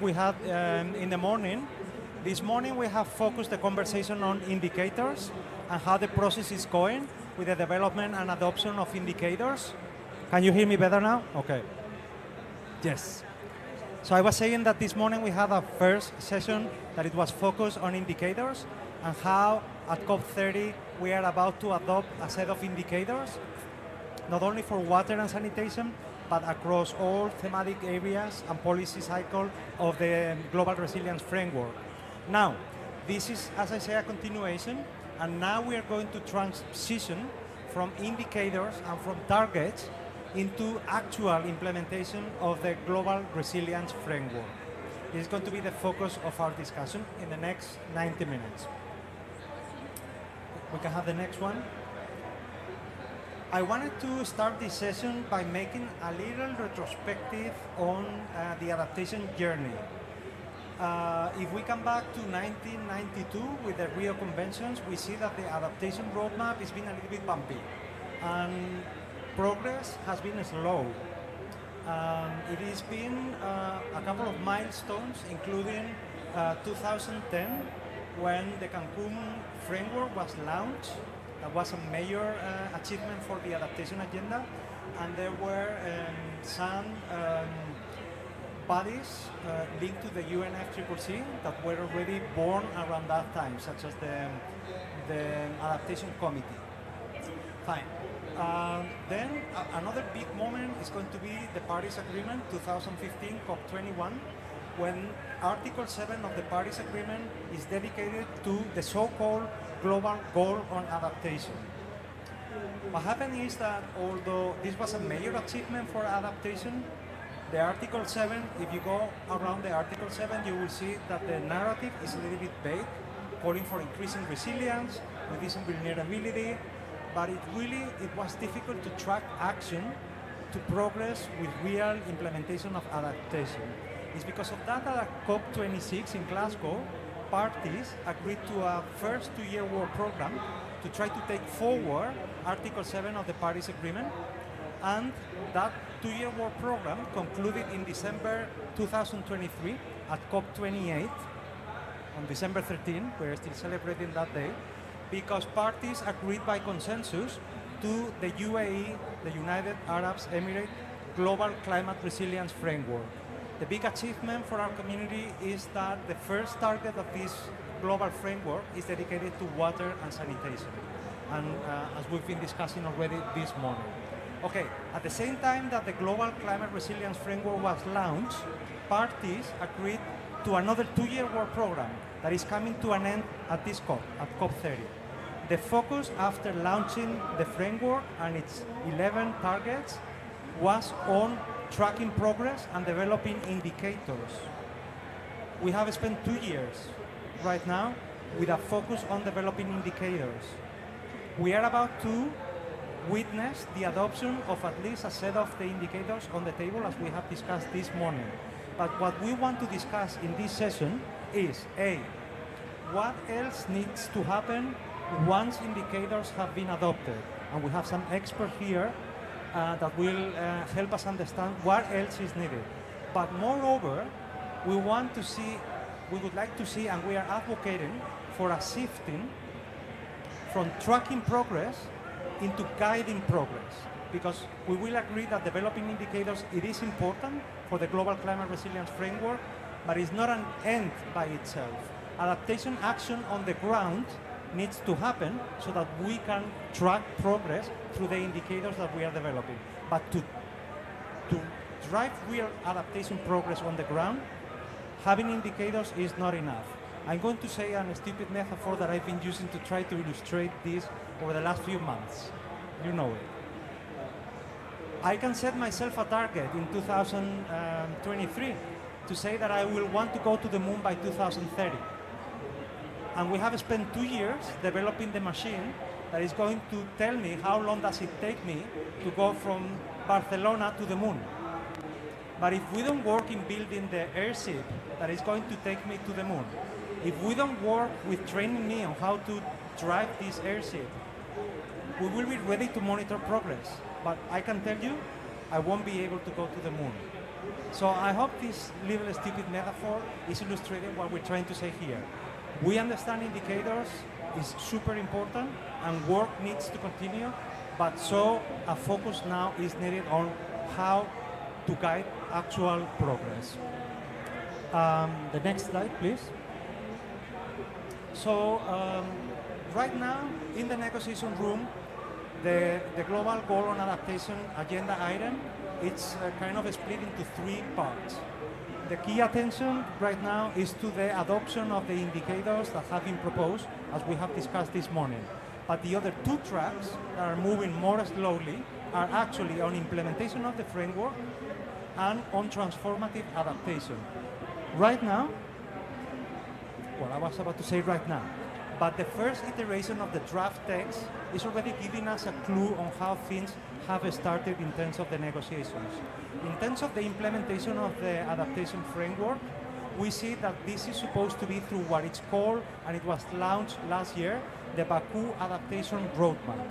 We had in the morning. This morning we have focused the conversation on indicators and how the process is going with the development and adoption of indicators. Can you hear me better now? Okay. Yes. So I was saying that this morning we had a first session that it was focused on indicators and how at COP30 we are about to adopt a set of indicators, not only for water and sanitation, but across all thematic areas and policy cycle of the Global Resilience Framework. Now, this is, as I say, a continuation, and now we are going to transition from indicators and from targets into actual implementation of the Global Resilience Framework. This is going to be the focus of our discussion in the next 90 minutes. We can have the next one. I wanted to start this session by making a little retrospective on the adaptation journey. If we come back to 1992 with the Rio Conventions, we see that the adaptation roadmap has been a little bit bumpy, and progress has been slow. It has been a couple of milestones, including 2010, when the Cancun framework was launched. That was a major achievement for the adaptation agenda, and there were some bodies linked to the UNFCCC that were already born around that time, such as the Adaptation Committee. Fine. Then another big moment is going to be the Paris Agreement 2015 COP21, when Article 7 of the Paris Agreement is dedicated to the so-called global goal on adaptation. What happened is that although this was a major achievement for adaptation, the Article 7, if you go around the Article 7, you will see that the narrative is a little bit vague, calling for increasing resilience, reducing vulnerability, but it was difficult to track action to progress with real implementation of adaptation. It's because of that at COP26 in Glasgow, parties agreed to a first two-year work program to try to take forward Article 7 of the Paris Agreement, and that two-year work program concluded in December 2023 at COP28 on December 13. We're still celebrating that day, because parties agreed by consensus to the UAE, the United Arab Emirates Global Climate Resilience Framework. The big achievement for our community is that the first target of this global framework is dedicated to water and sanitation, and as we've been discussing already this morning. Okay, at the same time that the Global Climate Resilience Framework was launched, parties agreed to another two-year work program that is coming to an end at this COP, at COP30. The focus after launching the framework and its 11 targets was on tracking progress and developing indicators. We have spent 2 years right now with a focus on developing indicators. We are about to witness the adoption of at least a set of the indicators on the table, as we have discussed this morning. But what we want to discuss in this session is A, what else needs to happen once indicators have been adopted? And we have some experts here that will help us understand what else is needed. But moreover, we would like to see, and we are advocating for a shifting from tracking progress into guiding progress, because we will agree that developing indicators, it is important for the Global Climate Resilience Framework, but it's not an end by itself. Adaptation action on the ground needs to happen so that we can track progress through the indicators that we are developing. But to drive real adaptation progress on the ground, having indicators is not enough. I'm going to say a stupid metaphor that I've been using to try to illustrate this over the last few months. You know it. I can set myself a target in 2023 to say that I will want to go to the moon by 2030. And we have spent 2 years developing the machine that is going to tell me how long does it take me to go from Barcelona to the moon. But if we don't work in building the airship that is going to take me to the moon, if we don't work with training me on how to drive this airship, we will be ready to monitor progress. But I can tell you, I won't be able to go to the moon. So I hope this little stupid metaphor is illustrating what we're trying to say here. We understand indicators is super important and work needs to continue, but so a focus now is needed on how to guide actual progress. The next slide, please. So right now in the negotiation room, the global goal on adaptation agenda item, it's kind of split into three parts. The key attention right now is to the adoption of the indicators that have been proposed, as we have discussed this morning. But the other two tracks that are moving more slowly are actually on implementation of the framework and on transformative adaptation. Right now, well, I was about to say right now, but the first iteration of the draft text is already giving us a clue on how things have started in terms of the negotiations. In terms of the implementation of the adaptation framework, we see that this is supposed to be through what it's called, and it was launched last year, the Baku Adaptation Roadmap.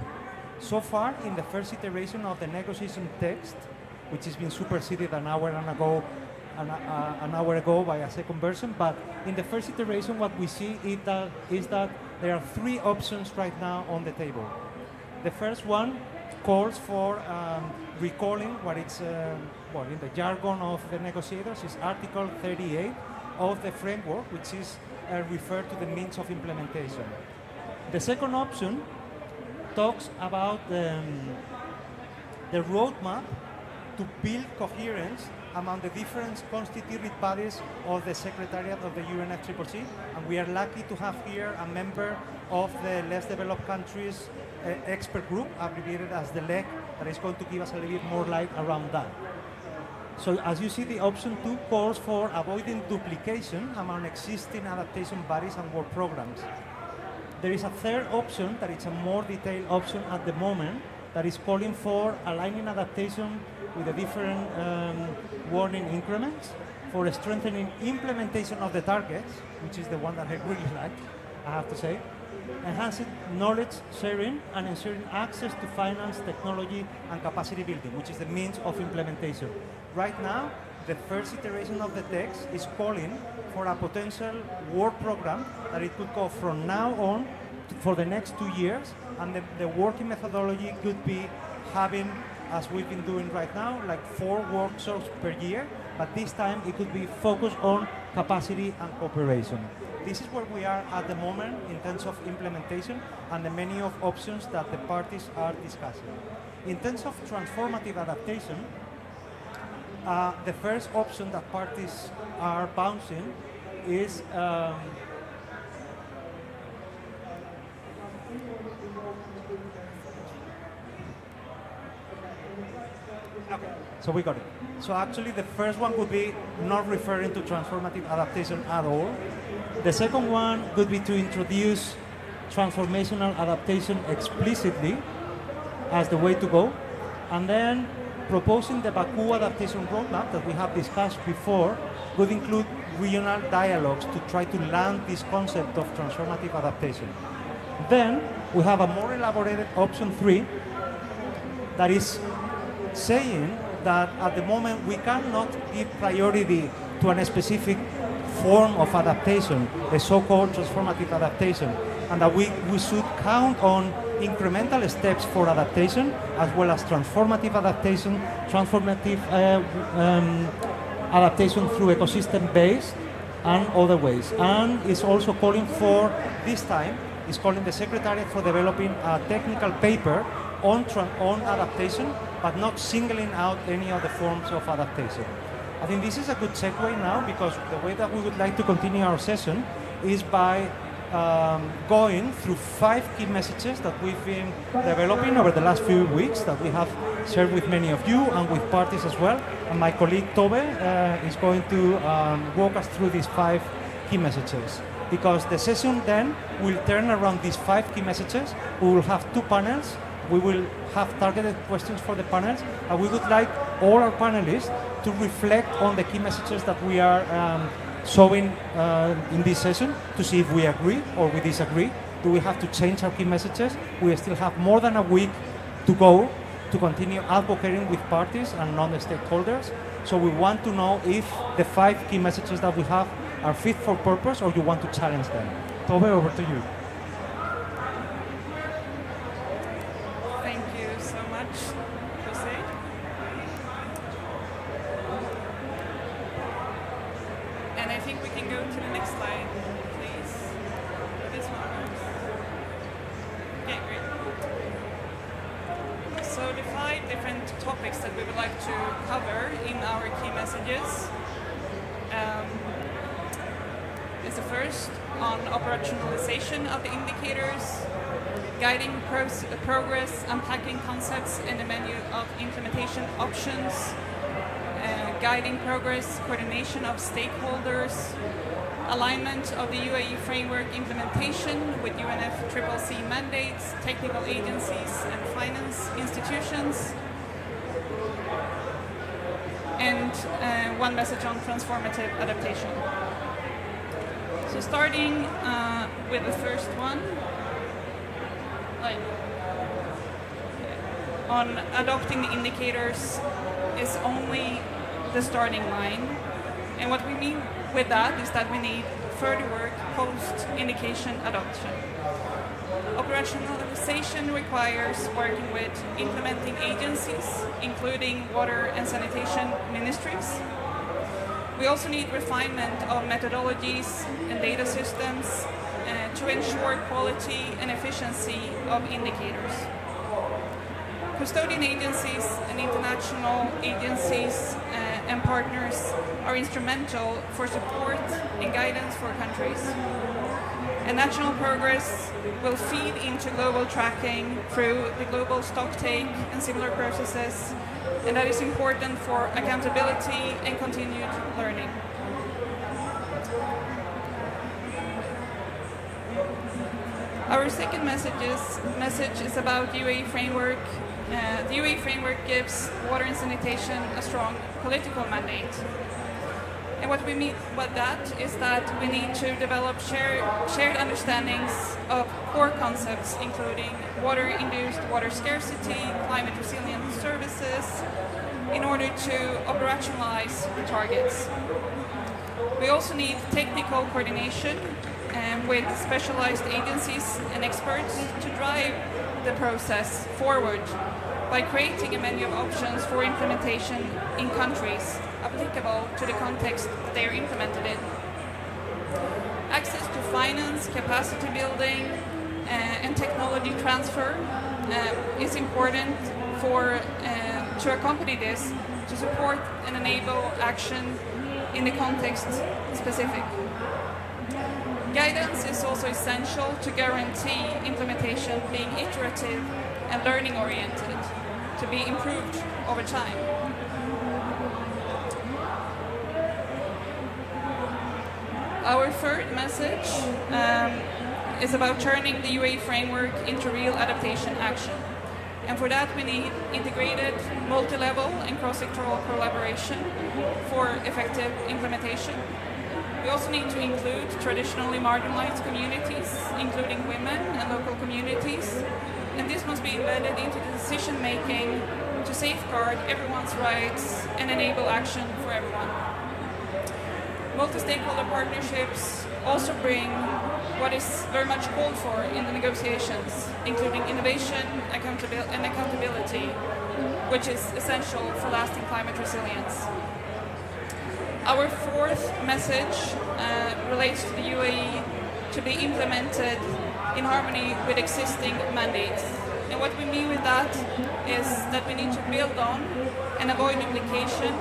So far, in the first iteration of the negotiation text, which has been superseded an hour ago by a second version, but in the first iteration what we see is that there are three options right now on the table. The first one calls for recalling what it's, well, in the jargon of the negotiators is Article 38 of the framework, which is referred to the means of implementation. The second option talks about the roadmap to build coherence among the different constituted bodies of the Secretariat of the UNFCCC, and we are lucky to have here a member of the less developed countries expert group, abbreviated as the LEC, that is going to give us a little bit more light around that. So as you see, the option 2 calls for avoiding duplication among existing adaptation bodies and work programs. There is a third option that is a more detailed option at the moment that is calling for aligning adaptation with the different warning increments, for strengthening implementation of the targets, which is the one that I really like, I have to say, enhancing knowledge sharing and ensuring access to finance, technology, and capacity building, which is the means of implementation. Right now, the first iteration of the text is calling for a potential work program that it could go from now on for the next 2 years, and the working methodology could be having, as we've been doing right now, like 4 workshops per year, but this time it could be focused on capacity and cooperation. This is where we are at the moment in terms of implementation and the many of options that the parties are discussing. In terms of transformative adaptation, the first option that parties are bouncing is okay, so we got it. So actually the first one would be not referring to transformative adaptation at all. The second one could be to introduce transformational adaptation explicitly as the way to go, and then proposing the Baku adaptation roadmap that we have discussed before would include regional dialogues to try to land this concept of transformative adaptation. Then we have a more elaborated option 3 that is saying that at the moment we cannot give priority to a specific form of adaptation, the so-called transformative adaptation, and that we should count on incremental steps for adaptation, as well as transformative adaptation, adaptation through ecosystem-based and other ways. And it's also calling for, this time, it's calling the Secretariat for developing a technical paper on adaptation, but not singling out any of the forms of adaptation. I think this is a good segue now, because the way that we would like to continue our session is by going through 5 key messages that we've been developing over the last few weeks, that we have shared with many of you and with parties as well. And my colleague Tobe is going to walk us through these 5 key messages, because the session then will turn around these 5 key messages. We will have 2 panels. We will have targeted questions for the panels, and we would like all our panelists to reflect on the key messages that we are showing in this session, to see if we agree or we disagree. Do we have to change our key messages? We still have more than a week to go to continue advocating with parties and non-stakeholders. So we want to know if the 5 key messages that we have are fit for purpose or you want to challenge them. Tove, over to you. Thank you so much, Jose. And I think we can go to the next slide, please. This one. Okay, great. So the 5 different topics that we would like to cover in our key messages is the first on operationalization of the indicators, guiding progress, unpacking concepts and the menu of implementation options, guiding progress, coordination of stakeholders, alignment of the UAE framework implementation with UNFCCC mandates, technical agencies and finance institutions, and one message on transformative adaptation. So starting with the first one, on adopting the indicators is only the starting line. And what we mean with that is that we need further work post-indication adoption. Operationalization requires working with implementing agencies, including water and sanitation ministries. We also need refinement of methodologies and data systems to ensure quality and efficiency of indicators. Custodian agencies and international agencies and partners are instrumental for support and guidance for countries. And national progress will feed into global tracking through the global stocktake and similar processes, and that is important for accountability and continued learning. Our second message is about UAE framework. The UAE framework gives water and sanitation a strong political mandate. And what we mean by that is that we need to develop shared understandings of core concepts, including water-induced water scarcity, climate-resilient services, in order to operationalize the targets. We also need technical coordination with specialized agencies and experts to drive the process forward by creating a menu of options for implementation in countries applicable to the context that they are implemented in. Access to finance, capacity building, and technology transfer is important to accompany this, to support and enable action in the context specific. Guidance is also essential to guarantee implementation being iterative and learning oriented, to be improved over time. Our third message is about turning the UAE framework into real adaptation action. And for that we need integrated, multi-level and cross-sectoral collaboration for effective implementation. We also need to include traditionally marginalized communities, including women and local communities. And this must be embedded into the decision-making to safeguard everyone's rights and enable action for everyone. Multi-stakeholder partnerships also bring what is very much called for in the negotiations, including innovation and accountability, which is essential for lasting climate resilience. Our fourth message relates to the UAE to be implemented in harmony with existing mandates. And what we mean with that is that we need to build on and avoid duplication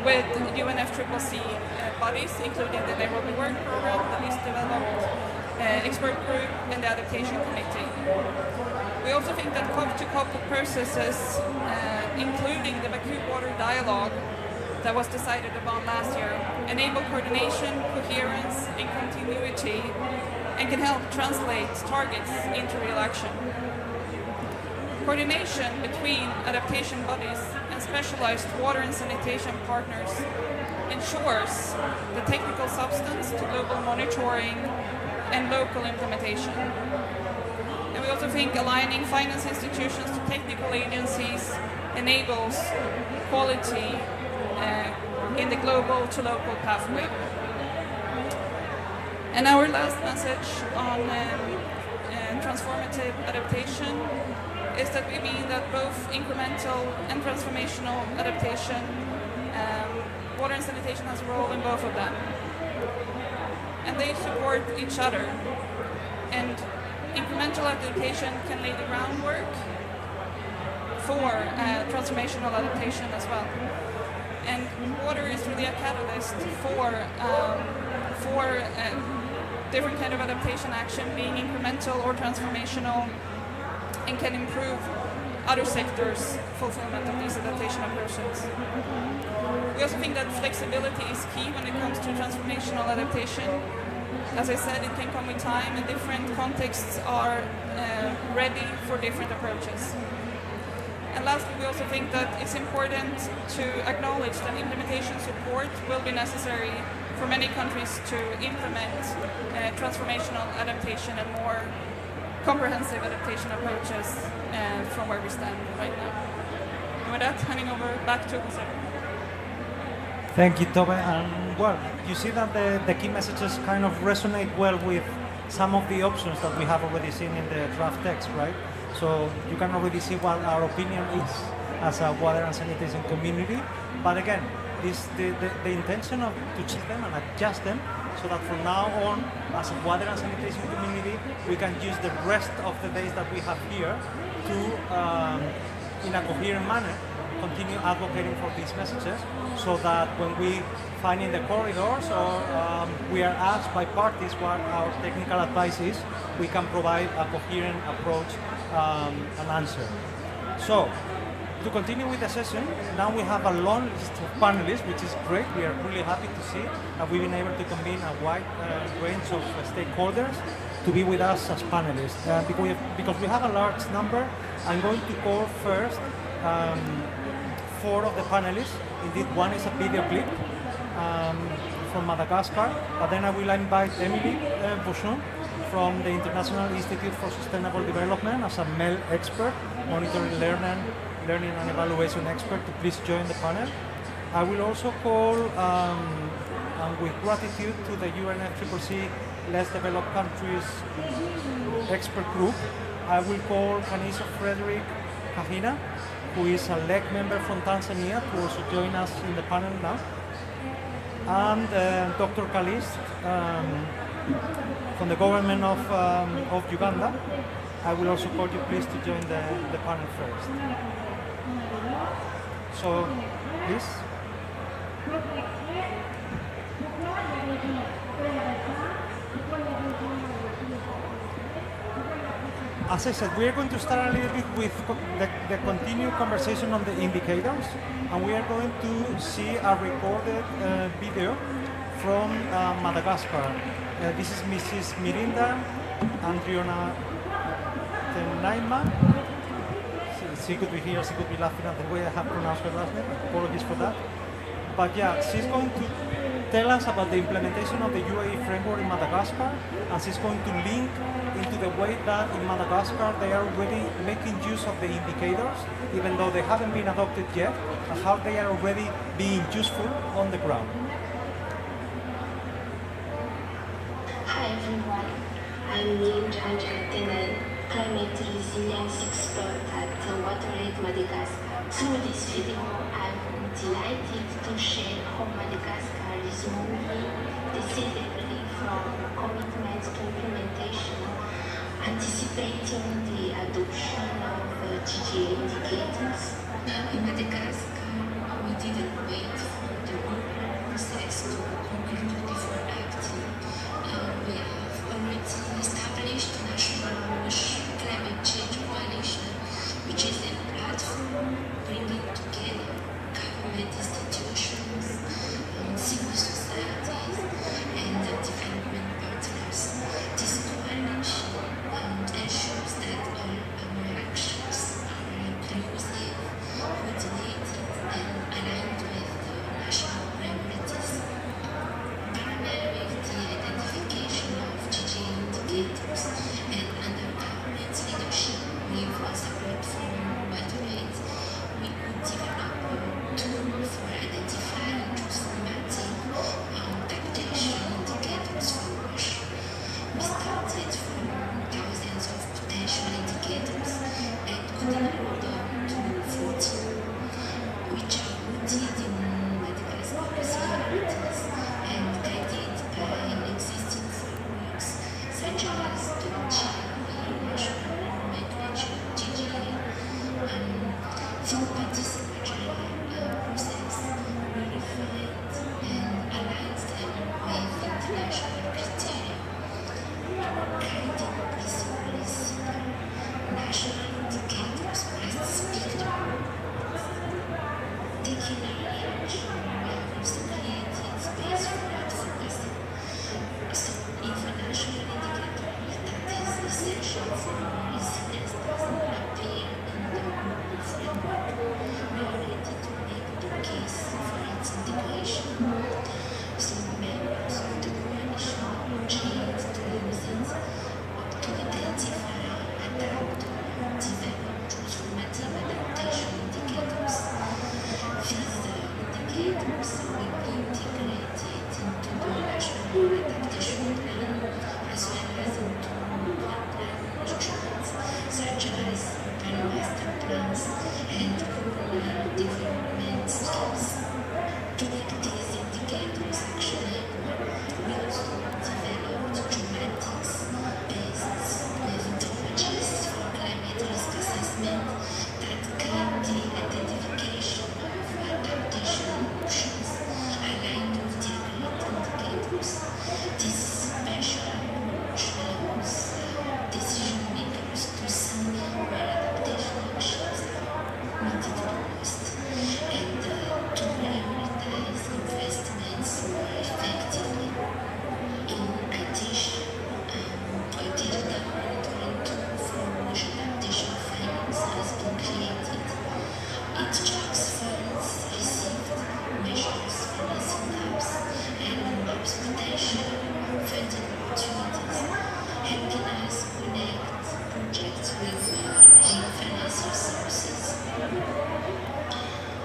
with UNFCCC bodies, including the Nairobi Work Program that is developed, expert group, and the Adaptation Committee. We also think that COP-to-COP processes, including the Baku Water Dialogue that was decided upon last year, enable coordination, coherence, and continuity, and can help translate targets into real action. Coordination between adaptation bodies and specialized water and sanitation partners ensures the technical substance to global monitoring and local implementation. And we also think aligning finance institutions to technical agencies enables quality in the global to local pathway. And our last message on transformative adaptation is that we mean that both incremental and transformational adaptation, water and sanitation has a role in both of them. And they support each other. And incremental adaptation can lay the groundwork for transformational adaptation as well. And water is really a catalyst for different kind of adaptation action, being incremental or transformational, and can improve other sectors' fulfillment of these adaptation approaches. We also think that flexibility is key when it comes to transformational adaptation. As I said, it can come with time, and different contexts are ready for different approaches. And lastly, we also think that it's important to acknowledge that implementation support will be necessary for many countries to implement transformational adaptation and more comprehensive adaptation approaches from where we stand right now. And with that, handing over back to Jose. Thank you, Tove. And well, you see that the key messages kind of resonate well with some of the options that we have already seen in the draft text, right? So you can already see what our opinion is as a water and sanitation community. But again, the intention of to check them and adjust them so that from now on, as a water and sanitation community, we can use the rest of the days that we have here to, in a coherent manner, continue advocating for these messages, so that when we find in the corridors or we are asked by parties what our technical advice is, we can provide a coherent approach and answer. So, to continue with the session, now we have a long list of panelists, which is great. We are really happy to see that we've been able to convene a wide range of stakeholders to be with us as panelists. Because we have a large number, I'm going to call first 4 of the panelists. Indeed, one is a video clip from Madagascar, but then I will invite Emily Bouchon from the International Institute for Sustainable Development as a MEL expert, monitoring learning and evaluation expert, to please join the panel. I will also call, and with gratitude to the UNFCCC Less Developed Countries expert group, I will call Kanisa Frederick Kahina, who is a LEC member from Tanzania, to also join us in the panel now. And Dr. Kalist from the government of Uganda. I will also call you please to join the panel first. So, please. As I said, we are going to start a little bit with the continued conversation on the indicators, and we are going to see a recorded video from Madagascar. This is Mrs. Mirinda Andriona Tenaima. She could be here, she could be laughing at the way I have pronounced her last name. Apologies for that. But yeah, she's going to tell us about the implementation of the UAE framework in Madagascar, and she's going to link into the way that in Madagascar they are already making use of the indicators, even though they haven't been adopted yet, and how they are already being useful on the ground. Hi everyone, I'm Linda Andreatenel, climate resilience expert at WaterAid Madagascar. Through this video, I'm delighted to share how Madagascar is moving decisively from commitment to implementation, anticipating the adoption of GGA indicators. In Madagascar, we didn't wait for the whole process to conclude before acting. We have already established National Climate Change Coalition, which is a platform bringing together government institutions, civil societies, and development partners. This coalition ensures that all our actions are inclusive, coordinated, and aligned with the national priorities. Parallel guiding principles, national indicators must speak to taking our energy, we have also created space for advocacy. So if a national indicator that is essential for resilience doesn't appear in the global framework, we are ready to make the case for its integration. So members of the coalition are trained to use it to identify, adapt, develop transformative adaptation indicators. These indicators will be integrated into the national adaptation plan as well as into plan instruments such as urban master plans and rural development schemes. To make these indicators actionable, we also developed geomatics-based methodologies for climate risk assessment that claim the identification of adaptation options aligned with the agreed indicators. This special approach allows decision makers to see where adaptation options are needed most and to prioritize investments more effectively. In addition, a digital monitoring tool for bush adaptation finance has been created. It tracks funds received, measures financing gaps, and maps potential funding opportunities, helping us connect projects with financial sources.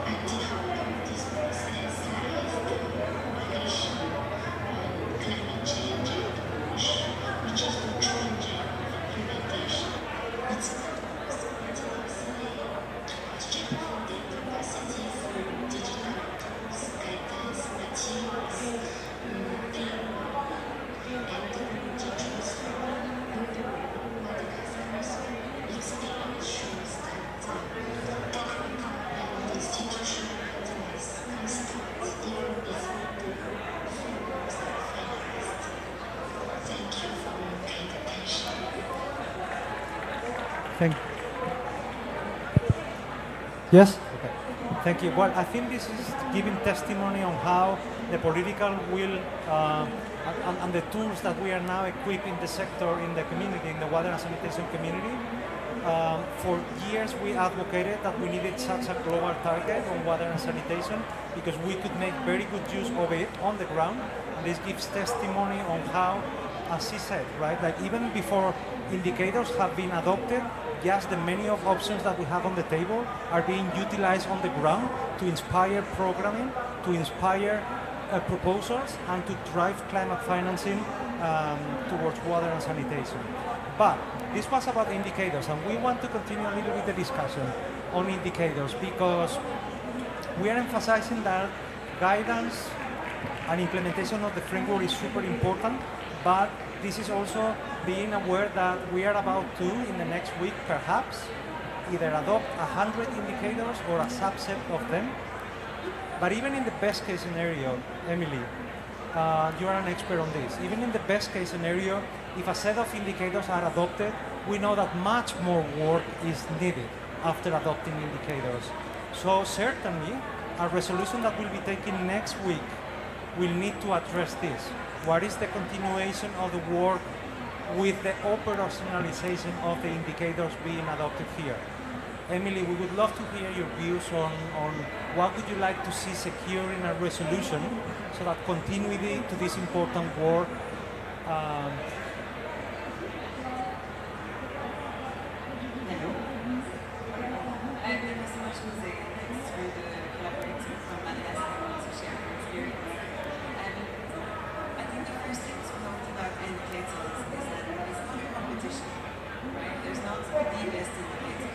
At the heart of this process lies the coalition on climate change and bush, which is the true engine of implementation. Its purpose continuously to strengthen the capacity for digital tools, guidance, materials, framework, and technology transfer. Madagascar's experience shows that technical and institutional readiness can start even before the frameworks are finalized. Thank you for your kind attention. Yes? Okay. Thank you. Well, I think this is giving testimony on how the political will and the tools that we are now equipping the sector in the community, in the water and sanitation community. For years we advocated that we needed such a global target on water and sanitation because we could make very good use of it on the ground. And this gives testimony on how, as he said, right, like even before indicators have been adopted, just the many of options that we have on the table are being utilized on the ground to inspire programming, to inspire proposals, and to drive climate financing towards water and sanitation. But this was about indicators, and we want to continue a little bit the discussion on indicators because we are emphasizing that guidance and implementation of the framework is super important, but this is also being aware that we are about to, in the next week perhaps, either adopt 100 indicators or a subset of them. But even in the best case scenario, Emily, you are an expert on this. Even in the best case scenario, if a set of indicators are adopted, we know that much more work is needed after adopting indicators. So certainly, a resolution that will be taken next week will need to address this. What is the continuation of the work with the operationalization of the indicators being adopted here? Emily, we would love to hear your views on what would you like to see secure in a resolution so that continuity to this important work Thank you so much, Jose. Thanks for the collaborating from Madagascar to share your experience. I think the first thing to note about indicators is that it's not a competition, right? There's not the best indicator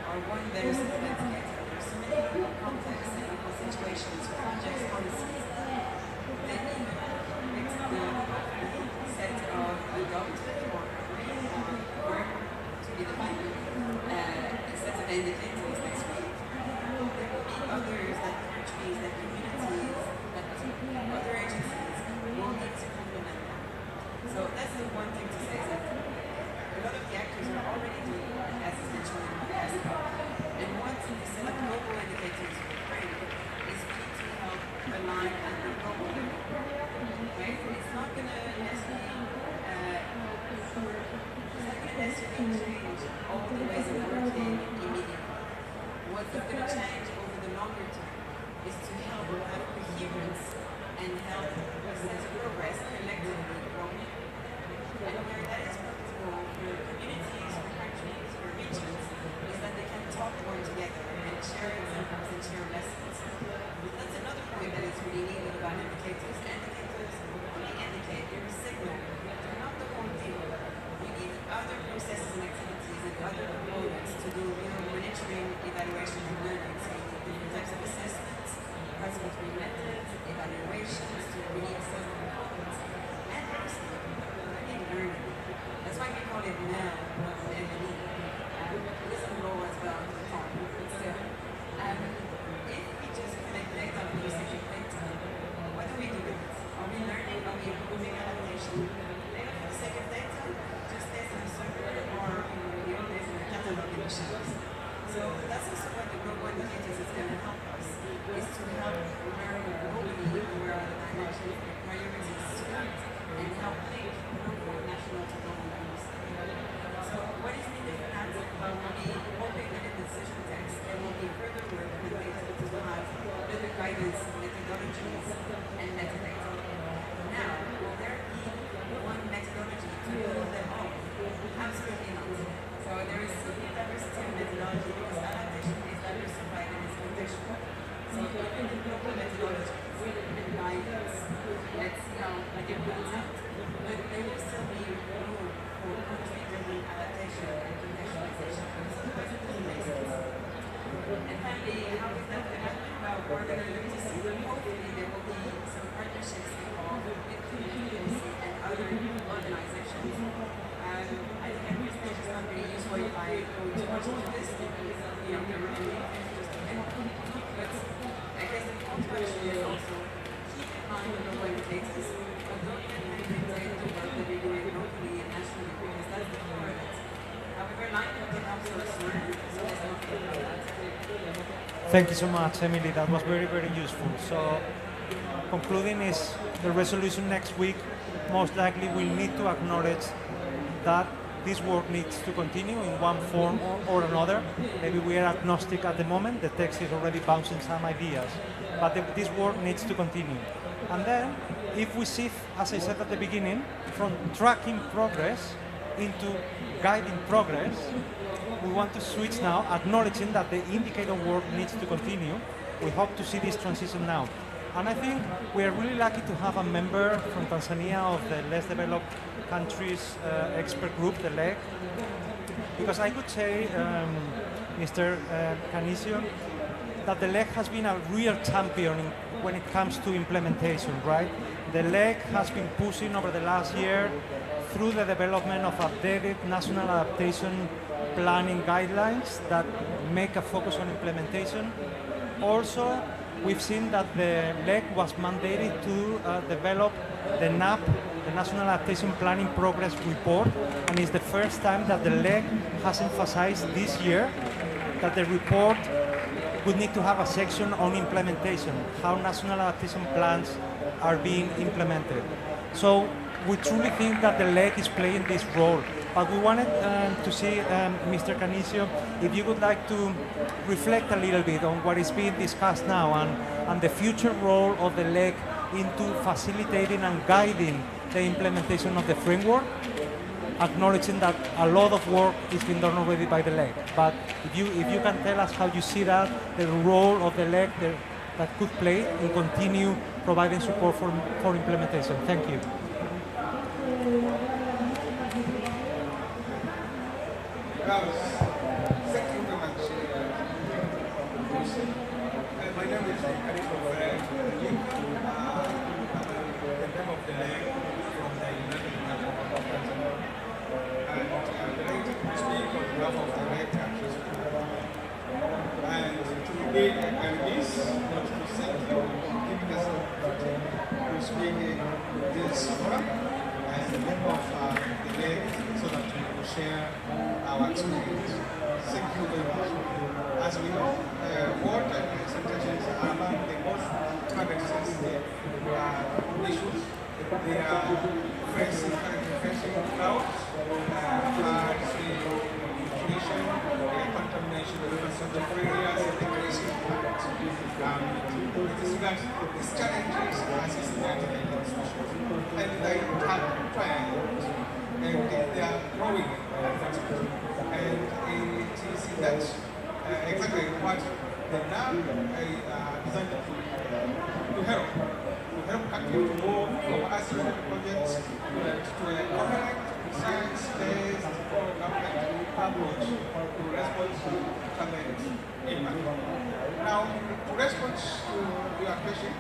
or one better set of indicators. There's so many complex and equal situations, projects, policies that even pick the set of adopted or work to be defined set of indicators next week. There will be others that countries, that communities, that other agencies will need to complement them. So that's the one thing to say is that already doing, as is mentioned in the past. And what the set of global indicators will bring is key to help align at the global level. Right? It's not going to necessarily change all the ways of working immediately. What's going to change over the longer term is to help have coherence and help assess progress collectively growing. And where that is practical for communities, for countries, for regions, is that they can talk more together and share examples and share lessons. That's another point that is really needed about indicators. Indicators only indicate, they're a signal. They're not the whole thing. You need other processes and activities and other components to do, monitoring, evaluation, and learning. So you need different types of assessments, participatory methods, evaluations to really assess the performance. And honestly, learning. That's why we call it now, not an M&E. This is low as well to the top, but still. If we just collect data for the sake of data, what do we do with it? Are we learning? Are we improving adaptation? Data for the sake of data just stays in a server or the old days in a catalog in the shelves. So that's also what the global indicators is going to help us, is to help learn globally where are the dimensions, the priorities to that, and help link local, national to global levels. So what is needed for that? We'll be hoping that in the decision text there will be further work with data to have better guidance, methodologies, and metadata. Now, will there be one methodology to build them all? Absolutely not. So there is diversity of methodology because adaptation is diversified and is contextual. So even in global methodologies and guidance, let's see how it builds out. But there will still be room for country-driven adaptation and contextualization for this decision makers. And finally, how is that going to happen? Well, we're going to look to see. Hopefully, there will be some partnerships involved with communities and other organizations. I think at this stage it's not really useful if I go too much into this because there will be just a bit. But I guess the call to action is also keep in mind the global indicators, but don't let them dictate the work that we're doing locally and nationally because that's the core of it. However, Untitled helps us learn, so let's not forget that. Thank you so much, Emily. That was very, very useful. So, concluding is the resolution next week most likely will need to acknowledge that this work needs to continue in one form or another. Maybe we are agnostic at the moment. The text is already bouncing some ideas, but this work needs to continue. And then, if we shift, as I said at the beginning, from tracking progress into guiding progress, we want to switch now, acknowledging that the indicator work needs to continue. We hope to see this transition now. And I think we are really lucky to have a member from Tanzania of the less developed countries expert group, the LEG, because I could say, Mr. Canicio, that the LEG has been a real champion when it comes to implementation, right? The LEG has been pushing over the last year through the development of updated national adaptation planning guidelines that make a focus on implementation. Also, we've seen that the LEG was mandated to develop the NAP, the National Adaptation Planning Progress Report, and it's the first time that the LEG has emphasized this year that the report would need to have a section on implementation, how national adaptation plans are being implemented. So we truly think that the LEG is playing this role. But we wanted to see, Mr. Canicio, if you would like to reflect a little bit on what is being discussed now and the future role of the LEG into facilitating and guiding the implementation of the framework, acknowledging that a lot of work is being done already by the LEG. But if you can tell us how you see that, the role of the LEG that could play and continue providing support for implementation. Thank you. Thank you very much. My name is Untitled the name of the LEG from the United Nations of Tanzania. And I'm going to speak on behalf of the LEG countries. And to begin, I wish to thank you for giving us the opportunity to speak in this forum as a member of the LEG so that we will share our experience. Thank you very much. As we know, water and sanitation are among the most climate sensitive issues. They are currently facing droughts, hard nutrition, contamination of infrastructure areas, and decreasing climate. It is that these challenges are systematic and institutional, and they have triangles, and they are growing effectively. And it is that exactly what the NAM designed to help countries to move from isolated projects to a coherent, science-based government approach to respond to climate impact. Now, to respond to your question,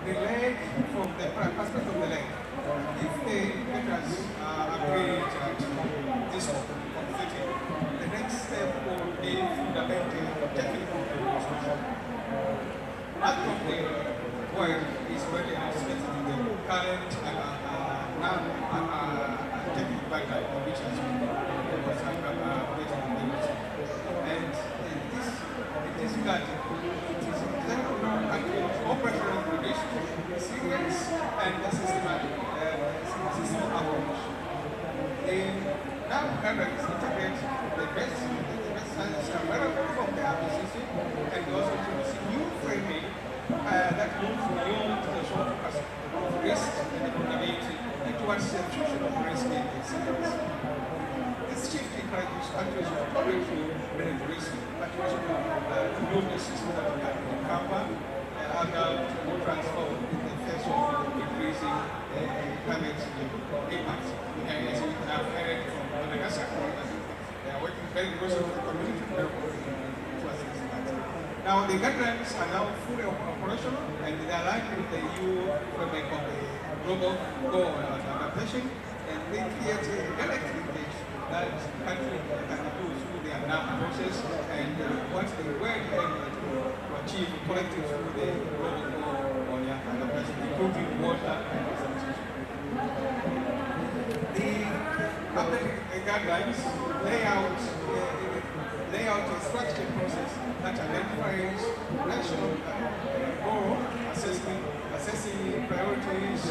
the lake, from the perspective of the lake, if the leaders agree that this composition, the next step will be fundamental technical solution. Much of the work is already anticipated in the current technical guideline, which has been operating in the US. And it is that it is designed on operational regulation, sequence, and the systematic system approach. The NAM guidelines integrate the best science available from the RPCC and also to see new framing that moves beyond the short focus of risk and accountability and towards the fusion of risk and resilience. This shift encourages countries to not only to manage risk, but also to build a system that can recover and to transform in the face of increasing climate impact. And as we have heard from Madagascar, they are working very closely with the community to assist that. Now, the guidelines are now fully operational and they are aligned with the EU framework of the global goal on adaptation, and they create a direct linkage that countries can do through their NAM process and what they were able to achieve collectively through the global goal on adaptation, including water and sanitation. The updated guidelines lay out a structured process that identifies national goal assessment, assessing priorities,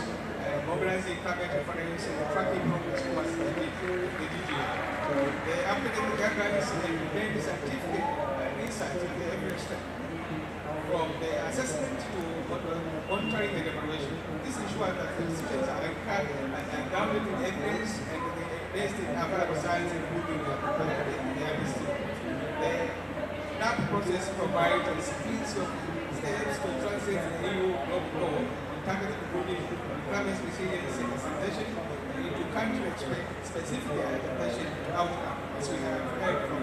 mobilizing climate reference, and tracking progress towards the DGA. The updated guidelines contain scientific insights at every step. From the assessment to monitoring and evaluation, this ensures that the decisions are anchored and grounded in evidence and based in available science, including the IBC. The NAP process provides a series of steps to translate the EU global goal, targeted including climate resilience and sanitation, into country-specific adaptation outcome, as we have heard from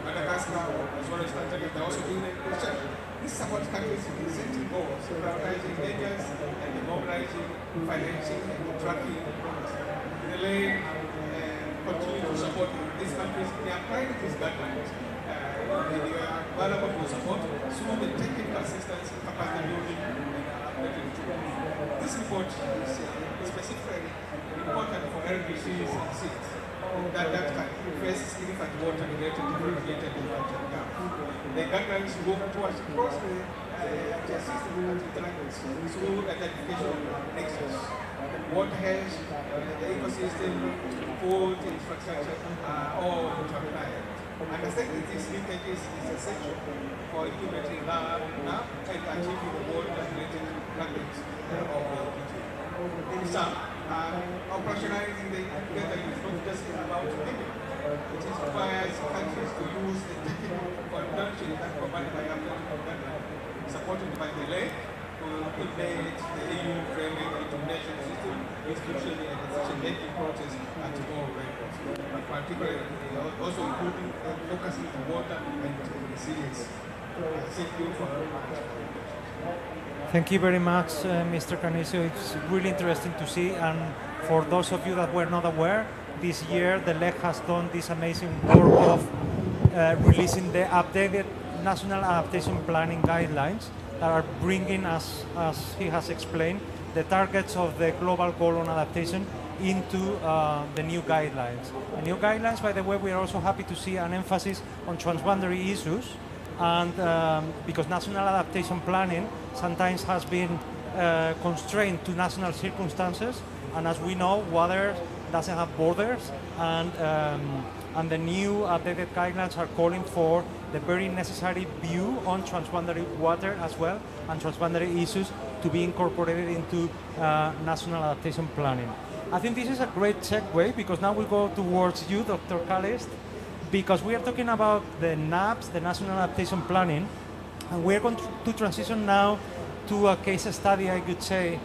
Madagascar, as well as Tanzania. They're also doing research. This supports countries in setting goals, prioritizing dangers, and mobilizing financing and tracking progress. They continue to support these countries. They are applying these guidelines. They are available for support through the technical assistance, capacity building, and updating tools. This report is specifically important for LDCs and seeds that can face significant water-related differentiated impact. The guidelines work towards across the system through identification of nexus. Water has the ecosystem, food, infrastructure, all intertwined. Understanding these linkages is essential for implementing NAM and achieving the water-related targets of the PG. In sum, operationalizing the together is not just about giving. It requires countries to use the technical conduction that provided by Untitled Chapter, supported by the lake, to implement the EU framework integration system, institution and decision-making process at all levels, but particularly also including focusing on water and resilience. Thank you for Thank you very much, Mr. Canicio. It's really interesting to see. And for those of you that were not aware, this year the LEC has done this amazing work of releasing the updated National Adaptation Planning Guidelines that are bringing, as he has explained, the targets of the global goal on adaptation into the new guidelines. The new guidelines, by the way, we are also happy to see an emphasis on transboundary issues, and because national adaptation planning sometimes has been constrained to national circumstances, and as we know, water doesn't have borders, and the new updated guidelines are calling for the very necessary view on transboundary water as well, and transboundary issues to be incorporated into national adaptation planning. I think this is a great segue, because now we'll go towards you, Dr. Callist, because we are talking about the NAPs, the National Adaptation Planning, and we're going to transition now to a case study, I could say,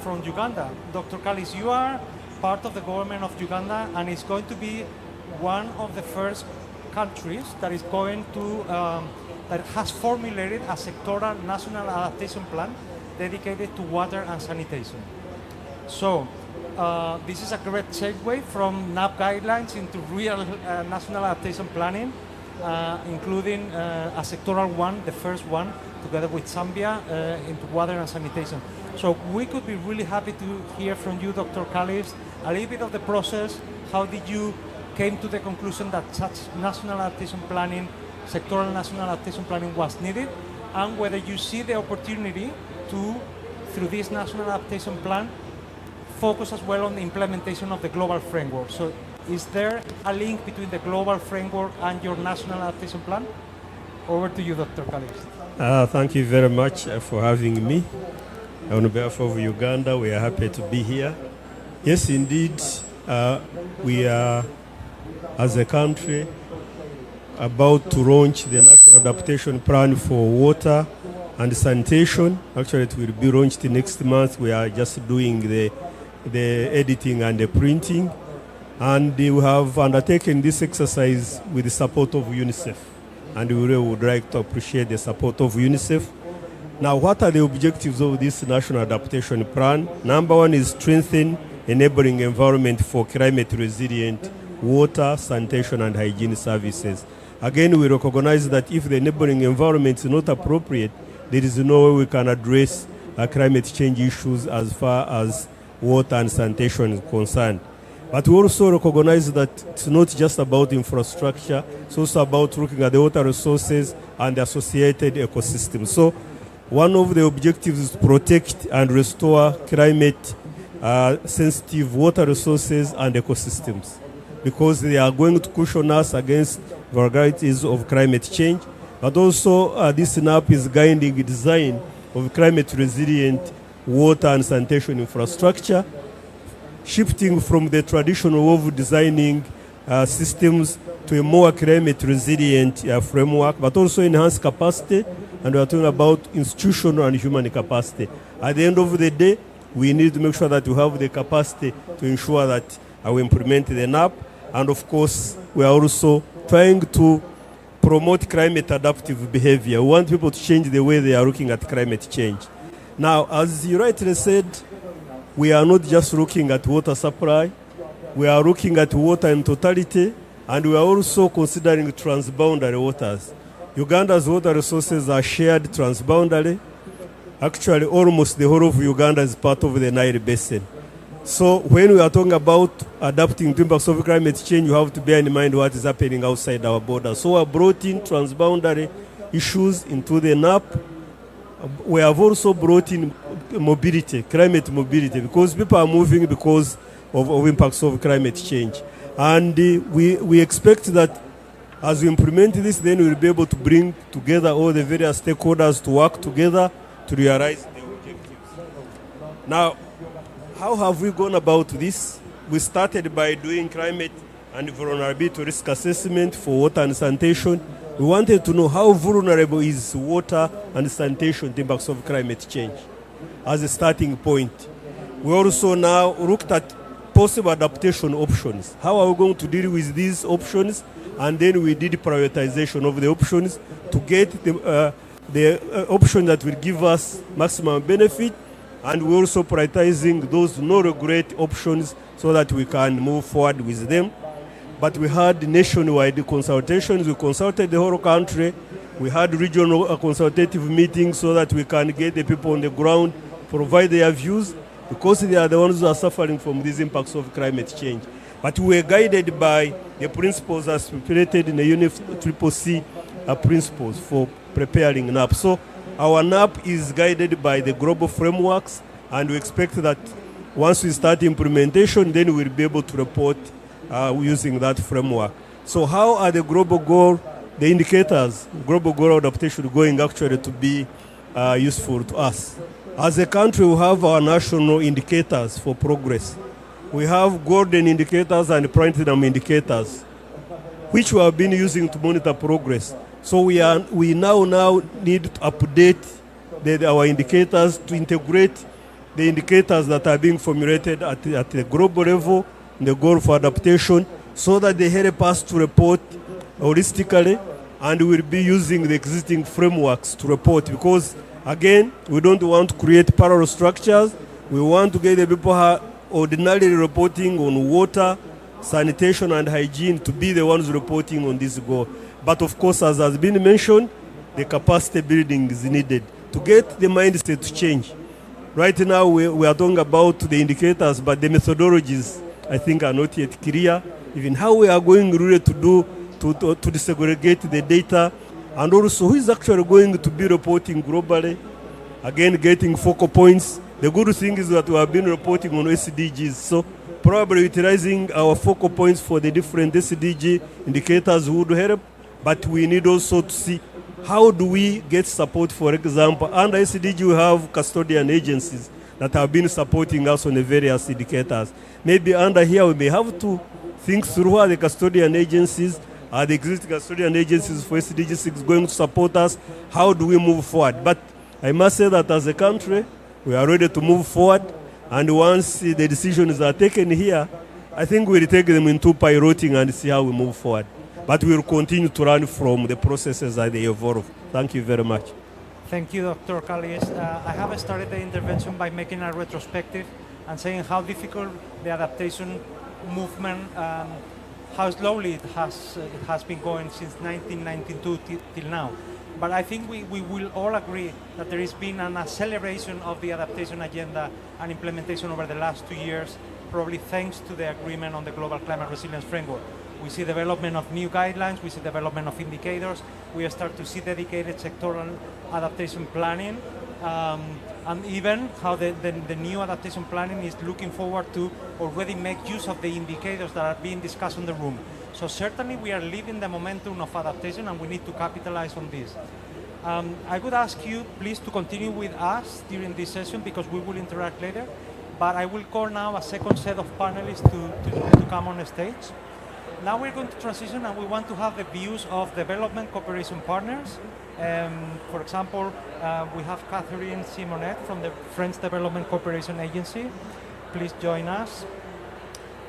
from Uganda. Dr. Callist, you are part of the government of Uganda, and it's going to be one of the first countries that is going to, that has formulated a sectoral national adaptation plan dedicated to water and sanitation. So, this is a great segue from NAP guidelines into real national adaptation planning, including a sectoral one, the first one, together with Zambia, into water and sanitation. So we could be really happy to hear from you, Dr. Callist, a little bit of the process. How did you came to the conclusion that such national adaptation planning, sectoral national adaptation planning was needed, and whether you see the opportunity to, through this national adaptation plan, focus as well on the implementation of the global framework. So is there a link between the global framework and your national adaptation plan? Over to you, Dr. Callist. Thank you very much for having me. On behalf of Uganda, we are happy to be here. Yes, indeed, we are, as a country, about to launch the National Adaptation Plan for Water and Sanitation. Actually, it will be launched next month. We are just doing the editing and the printing. And we have undertaken this exercise with the support of UNICEF. And we really would like to appreciate the support of UNICEF. Now, what are the objectives of this National Adaptation Plan? Number one is strengthen enabling environment for climate resilient water, sanitation, and hygiene services. Again, we recognize that if the enabling environment is not appropriate, there is no way we can address climate change issues as far as water and sanitation is concerned. But we also recognize that it's not just about infrastructure, it's also about looking at the water resources and the associated ecosystems. So one of the objectives is to protect and restore climate sensitive water resources and ecosystems, because they are going to cushion us against varieties of climate change. But also this NAP is guiding the design of climate resilient water and sanitation infrastructure, shifting from the traditional way of designing systems to a more climate resilient framework, but also enhance capacity, and we are talking about institutional and human capacity. At the end of the day, we need to make sure that we have the capacity to ensure that we implement the NAP, and of course, we are also trying to promote climate adaptive behavior. We want people to change the way they are looking at climate change. Now, as you rightly said, we are not just looking at water supply, we are looking at water in totality, and we are also considering transboundary waters. Uganda's water resources are shared transboundary. Actually, almost the whole of Uganda is part of the Nile Basin. So when we are talking about adapting to impacts of climate change, you have to bear in mind what is happening outside our borders. So we have brought in transboundary issues into the NAP. We have also brought in mobility, climate mobility, because people are moving because of impacts of climate change. And we expect that as we implement this, then we'll be able to bring together all the various stakeholders to work together to realize the objectives. Now, how have we gone about this? We started by doing climate and vulnerability risk assessment for water and sanitation. We wanted to know how vulnerable is water and sanitation to impacts of climate change as a starting point. We also now looked at possible adaptation options. How are we going to deal with these options? And then we did prioritization of the options to get the option that will give us maximum benefit, and we're also prioritizing those no-regret options so that we can move forward with them. But we had nationwide consultations. We consulted the whole country. We had regional consultative meetings so that we can get the people on the ground provide their views, because they are the ones who are suffering from these impacts of climate change. But we were guided by the principles as stipulated in the UNFCCC principles for preparing NAP. So our NAP is guided by the global frameworks, and we expect that once we start implementation, then we'll be able to report using that framework. So how are the the indicators, global goal adaptation going actually to be useful to us? As a country, we have our national indicators for progress. We have golden indicators and platinum indicators, which we have been using to monitor progress. So we now need to update our indicators to integrate the indicators that are being formulated at the global level, the goal for adaptation, so that they help us to report holistically, and we'll be using the existing frameworks to report, because again, we don't want to create parallel structures. We want to get the people who are ordinarily reporting on water, sanitation, and hygiene to be the ones reporting on this goal. But of course, as has been mentioned, the capacity building is needed to get the mindset to change. Right now, we are talking about the indicators, but the methodologies, I think, are not yet clear. Even how we are going really to disaggregate the data, and also who is actually going to be reporting globally. Again, getting focal points. The good thing is that we have been reporting on SDGs, so probably utilizing our focal points for the different SDG indicators would help, but we need also to see how do we get support. For example, under SDG we have custodian agencies that have been supporting us on the various indicators. Maybe under here we may have to think through how the custodian agencies, are the existing custodian agencies for SDG 6 going to support us? How do we move forward? But I must say that as a country, we are ready to move forward, and once the decisions are taken here, I think we'll take them into piloting and see how we move forward. But we'll continue to learn from the processes as they evolve. Thank you very much. Thank you, Dr. Callies. I have started the intervention by making a retrospective and saying how difficult the adaptation movement, how slowly it has been going since 1992 till now. But I think we will all agree that there has been an acceleration of the adaptation agenda and implementation over the last 2 years, probably thanks to the agreement on the Global Climate Resilience Framework. We see development of new guidelines, we see development of indicators, we start to see dedicated sectoral adaptation planning, and even how the new adaptation planning is looking forward to already make use of the indicators that are being discussed in the room. So certainly we are living the momentum of adaptation, and we need to capitalize on this. I would ask you please to continue with us during this session, because we will interact later, but I will call now a second set of panelists to come on stage. Now we're going to transition, and we want to have the views of development cooperation partners. For example, we have Catherine Simonet from the French Development Cooperation Agency. Please join us.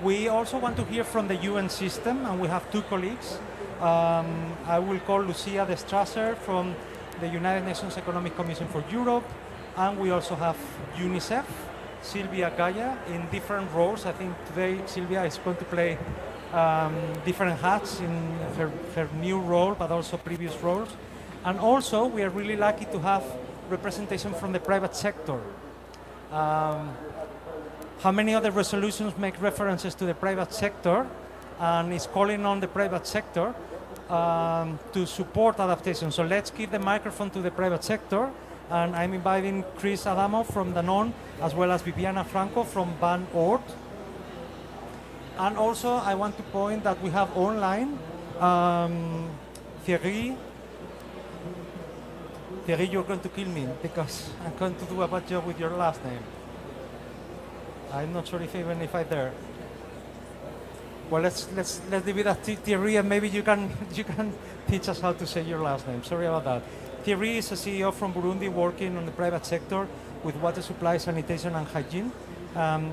We also want to hear from the UN system, and we have two colleagues. I will call Lucia de Strasser from the United Nations Economic Commission for Europe, and we also have UNICEF, Silvia Gaya, in different roles. I think today Silvia is going to play different hats in her new role, but also previous roles. And also, we are really lucky to have representation from the private sector. How many other resolutions make references to the private sector and is calling on the private sector to support adaptation? So let's give the microphone to the private sector, and I'm inviting Chris Adamo from Danone, as well as Viviana Franco from Van Oord. And also I want to point that we have online Thierry, you're going to kill me because I'm going to do a bad job with your last name. I'm not sure if I'm there. Well, let's leave it at Thierry, and maybe you can teach us how to say your last name. Sorry about that. Thierry is a CEO from Burundi working on the private sector with water supply, sanitation, and hygiene. And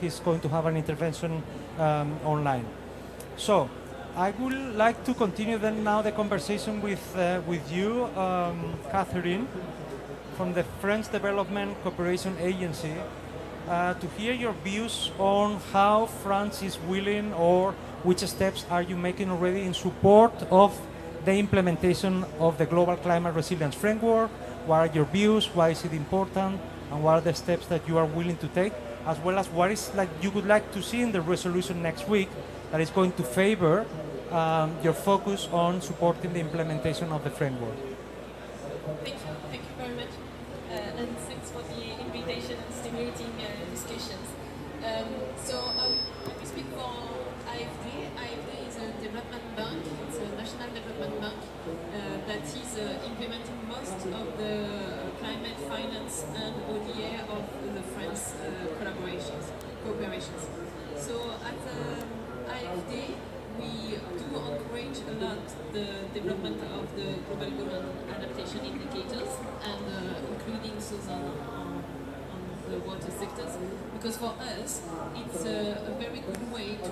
he's going to have an intervention online. So I would like to continue then now the conversation with you, Catherine, from the French Development Cooperation Agency, to hear your views on how France is willing, or which steps are you making already in support of the implementation of the Global Climate Resilience Framework. What are your views? Why is it important? and what are the steps that you are willing to take, as well as what is like you would like to see in the resolution next week that is going to favor your focus on supporting the implementation of the framework. Thank you very much, and thanks for the invitation and stimulating discussions. Let me speak for AFD. AFD is a development bank. It's a national development bank that is implementing most of the climate finance and ODA of the France cooperations. So at AFD, we do encourage a lot the development of the global goal and adaptation indicators, and including those on the water sectors, because for us it's a very good way to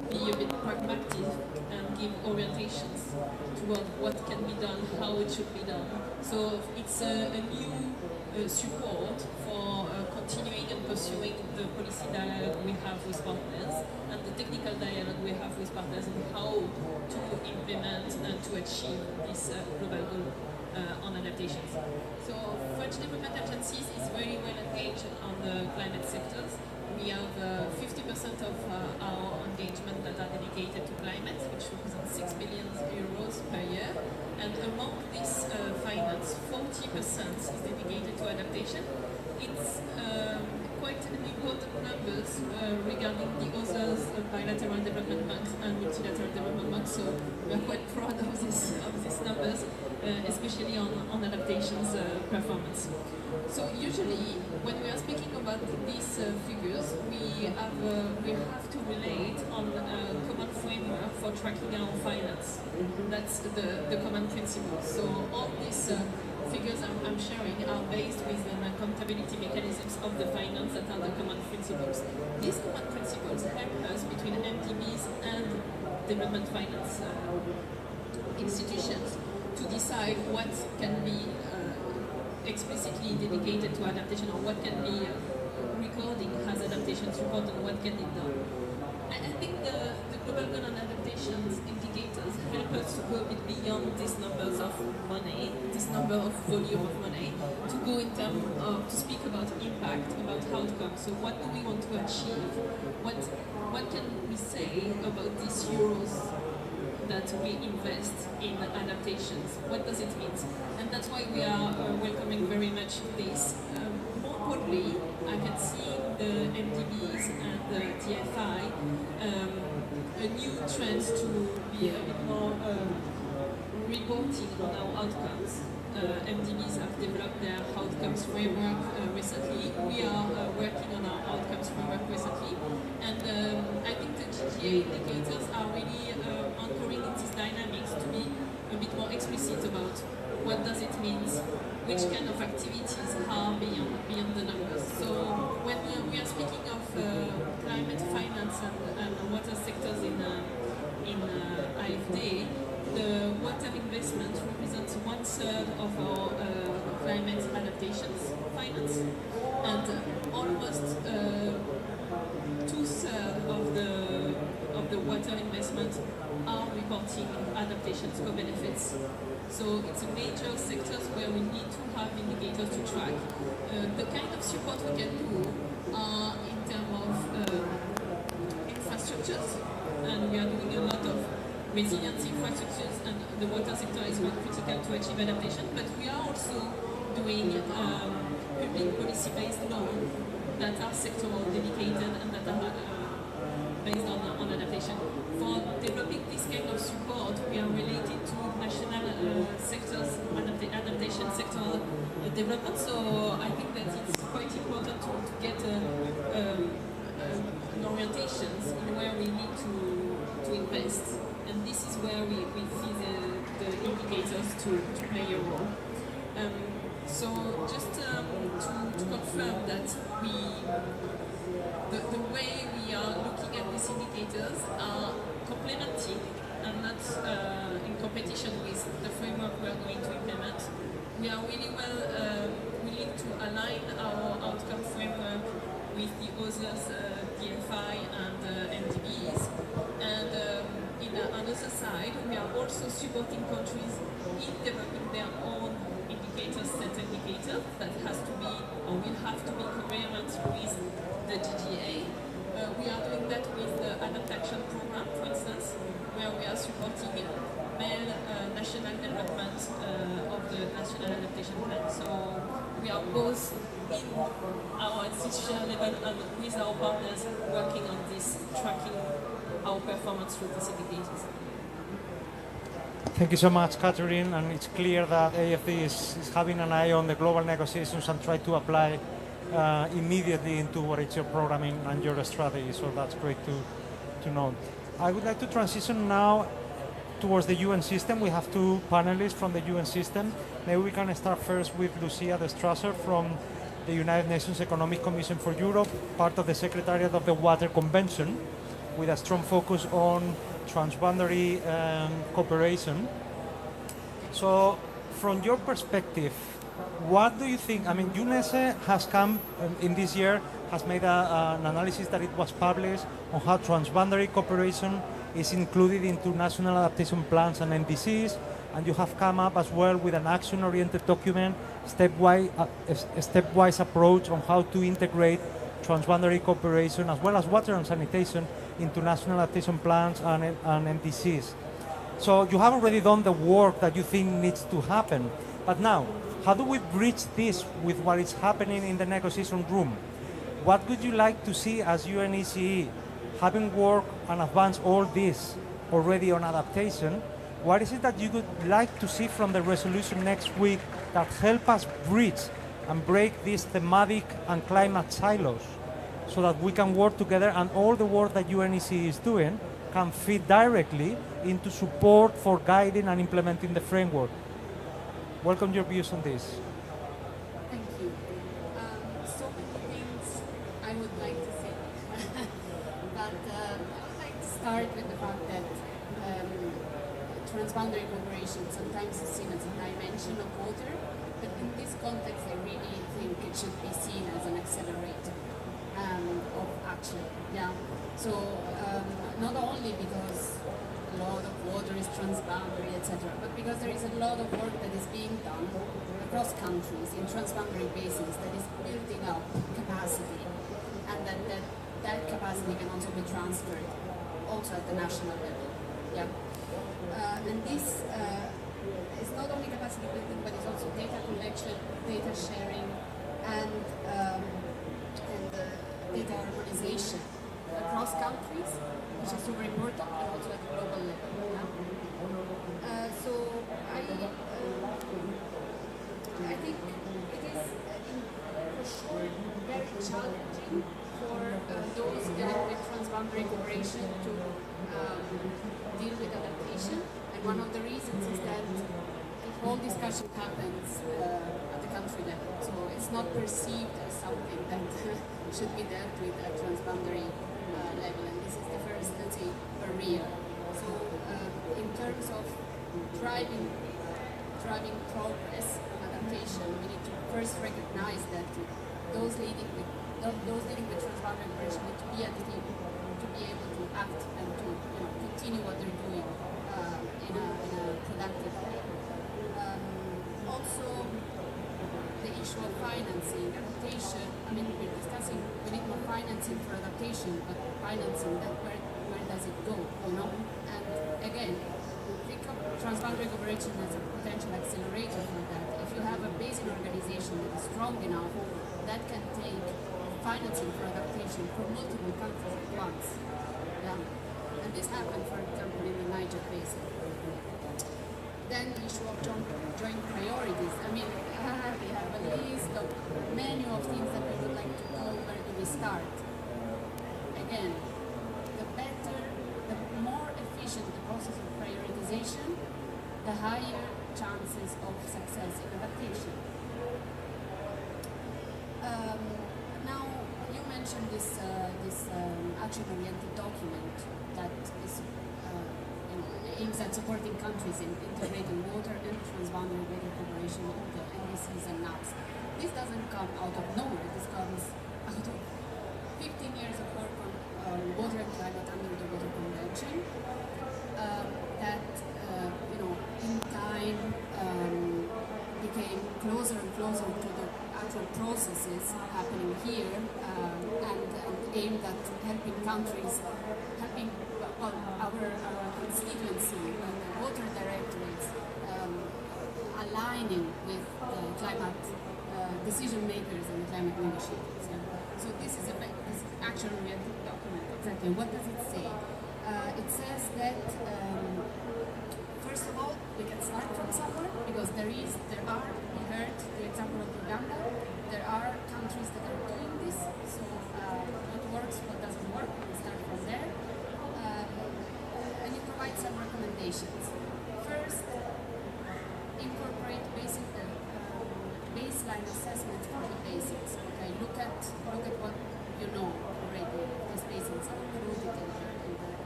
be a bit pragmatic and give orientations toward what can be done, how it should be done. So it's a new support for continuing and pursuing the policy dialogue we have with partners and the technical dialogue we have with partners on how to implement and to achieve this global goal on adaptations. So French development agencies is very well engaged on the climate sectors. We have 50% of our engagement that are dedicated to climate, which represents 6 billion euros per year. And among this finance, 40% is dedicated to adaptation. It's quite an important numbers regarding the others bilateral development banks and multilateral development banks. So we are quite proud of these numbers, especially on adaptations performance. So usually, when we are speaking about these figures, we have to relate on a common framework for tracking our finance. That's the common principle. So all these figures I'm sharing are based with the accountability mechanisms of the finance that are the common principles. These common principles help us between MDBs and development finance institutions to decide what can be explicitly dedicated to adaptation or what can be recording as adaptation support and what can be done. I think the global goal and adaptations indicators help us to go a bit beyond these numbers of money, this number of volume of money, to go in terms of, to speak about impact, about outcomes. So what do we want to achieve? What can we say about these euros that we invest in adaptations? What does it mean? And that's why we are welcoming very much this. More broadly, I can see the MDBs and the DFI a new trend to be a bit more reporting on our outcomes. MDBs have developed their outcomes framework recently. We are working on our outcomes framework recently. And I think the GGA indicators are really anchoring in these dynamics to be a bit more explicit about what does it mean, which kind of activities are beyond the numbers. So when we are speaking of climate finance and water sectors in AFD, the water investment represents 1/3 of our climate adaptations finance, and almost 2/3 of the water investment are reporting adaptations co-benefits. So it's a major sectors where we need to have indicators to track. The kind of support we can do are in terms of infrastructures, and we are doing a lot of resilience infrastructures, and the water sector is very critical to achieve adaptation, but we are also doing public policy-based loans that are sectoral dedicated and that are based on adaptation. For developing this kind of support, we are related to national sectors, adaptation sectoral development, so I think that it's quite important to get an orientations in where we need to invest. And this is where we see the indicators to play a role. So just to confirm that the way we are looking at these indicators are complementing and not in competition with the framework we are going to implement. We are really well willing to align our outcome framework with the others, DFI and MDBs. And in another side, we are also supporting countries in developing their own indicators, set indicators that has to be will have to be coherent with the GGA. We are doing that with the adaptation program, for instance, where we are supporting male national development of the national adaptation plan. So we are both in our institutional level and with our partners working on this, tracking our performance through these indicators. Thank you so much, Catherine. And it's clear that AFD is having an eye on the global negotiations and try to apply immediately into what is your programming and your strategy. So that's great to know. I would like to transition now towards the UN system. We have two panelists from the UN system. Maybe we can start first with Lucia de Strasser from the United Nations Economic Commission for Europe, part of the Secretariat of the Water Convention, with a strong focus on transboundary cooperation. So, from your perspective, what do you think? I mean, UNESE has come in this year, has made an analysis that it was published on how transboundary cooperation is included into national adaptation plans and NDCs, and you have come up as well with an action-oriented document, stepwise approach on how to integrate transboundary cooperation as well as water and sanitation into national adaptation plans and NDCs. So you have already done the work that you think needs to happen, but now, how do we bridge this with what is happening in the negotiation room? What would you like to see as UNECE, having worked and advanced all this already on adaptation? What is it that you would like to see from the resolution next week that help us bridge and break these thematic and climate silos so that we can work together and all the work that UNECE is doing can fit directly into support for guiding and implementing the framework? Welcome your views on this. Thank you. So many things I would like to say, but I would like to start with the fact that transboundary cooperation sometimes is seen as a dimension of water, but in this context I really think it should be seen as an accelerator of action. Yeah. So not only because a lot of water is transboundary, etc., but because there is a lot of work that is being done across countries in transboundary basins that is building up capacity, and that capacity can also be transferred also at the national level. Yeah. And this is not only capacity building, but it's also data collection, data sharing, and data harmonization across countries, which is super important, and also at the global level. Yeah? So I think it is for sure very challenging for those dealing with transboundary cooperation to deal with adaptation, and one of the reasons is that the whole discussion happens at the country level, so it's not perceived as something that should be dealt with at transboundary level, and this is the first, let's say, barrier. So in terms of driving progress on adaptation, we need to first recognize that those dealing with transboundary cooperation need to be at the table, to be able to act and to continue what they're doing in a productive way. Also, the issue of financing, adaptation. I mean, we're discussing we need more financing for adaptation, but financing, where does it go? And again, think of transboundary cooperation as a potential accelerator for that. If you have a basin organization that is strong enough, that can take financing for adaptation for multiple countries at once. Yeah. And this happened, for example, in the Niger Basin. Then the issue of joint priorities. I mean, we have a list of menu of things that we would like to do. Where do we start? Again, the more efficient the process of prioritization, the higher chances of success in adaptation. Now, you mentioned this action-oriented document that is aims at supporting countries in integrating water and transboundary water cooperation into NDCs and NAPs. This doesn't come out of nowhere. This comes out of 15 years of work on water and climate under the Water Convention that in time became closer and closer to the actual processes happening here and aimed at helping countries, helping our constituency and the water directorates aligning with the climate decision makers and the climate negotiators. So this is this action-oriented document. Exactly. What does it say? It says that first of all, we can start from somewhere because there are. We heard the example of Uganda. There are countries that are doing this. So what works, what doesn't work. We start from there, and it provides some recommendations. First, incorporate baseline assessments for the basics. Okay, look at what you know already. These basics are included in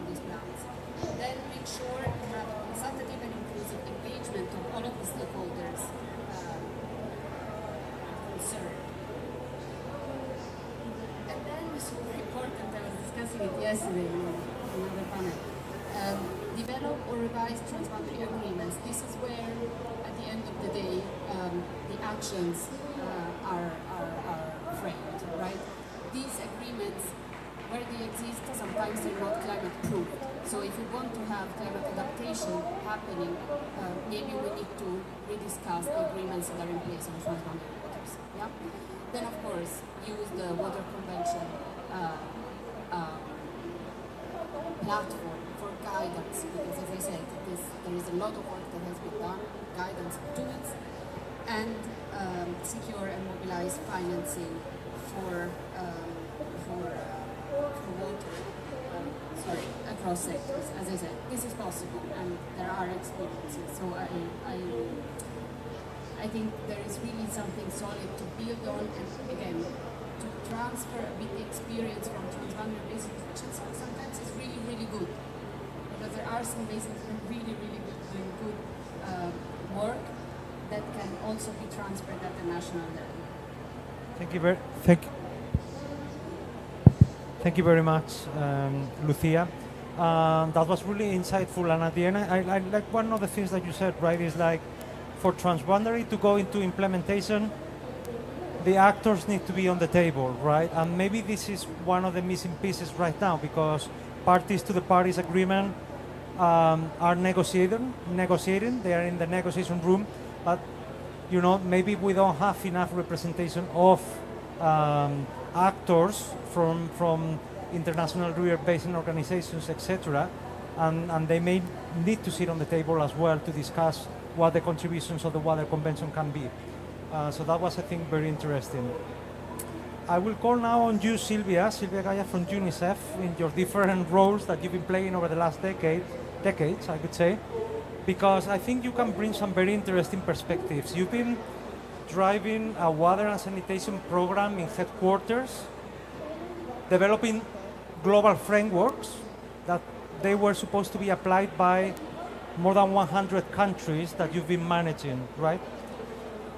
these plans. Then make sure you have a consultative and inclusive engagement of all of the stakeholders concerned. And then super important. I was discussing it yesterday in another panel. Develop or revise transboundary agreements. This is where, at the end of the day, the actions are framed, right? These agreements, where they exist, sometimes they're not climate proof. So if we want to have climate adaptation happening, maybe we need to rediscuss the agreements that are in place on transboundary waters. Yeah. Then, of course, use the Water Convention platform for guidance, because as I said, there is a lot of work that has been done, guidance tools, and secure and mobilize financing for water, across sectors. As I said, this is possible, and there are experiences. So I think there is really something solid to build on, and again, to transfer a bit the experience from transboundary basins, which sometimes is really, really good. Because there are some basins that are really, really good, doing good work that can also be transferred at the national level. Thank you very much, Lucia. That was really insightful. And at the end, I like one of the things that you said, right, is like for transboundary to go into implementation, the actors need to be on the table, right? And maybe this is one of the missing pieces right now, because parties to the Paris Agreement are negotiating. They are in the negotiation room, but maybe we don't have enough representation of actors from international river basin organizations, etc. And they may need to sit on the table as well to discuss what the contributions of the Water Convention can be. So that was, I think, very interesting. I will call now on you, Silvia Gaya from UNICEF, in your different roles that you've been playing over the last decades, I would say, because I think you can bring some very interesting perspectives. You've been driving a water and sanitation program in headquarters, developing global frameworks that they were supposed to be applied by more than 100 countries that you've been managing, right?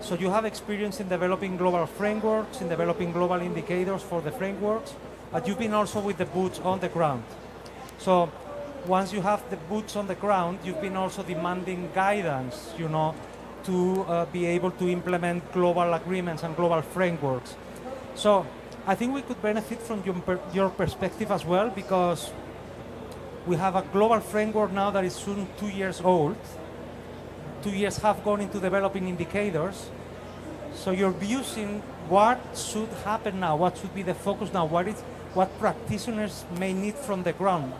So you have experience in developing global frameworks, in developing global indicators for the frameworks, but you've been also with the boots on the ground. So once you have the boots on the ground, you've been also demanding guidance, to be able to implement global agreements and global frameworks. So I think we could benefit from your perspective as well, because we have a global framework now that is soon 2 years old. 2 years have gone into developing indicators. So your views in what should happen now, what should be the focus now, what practitioners may need from the ground,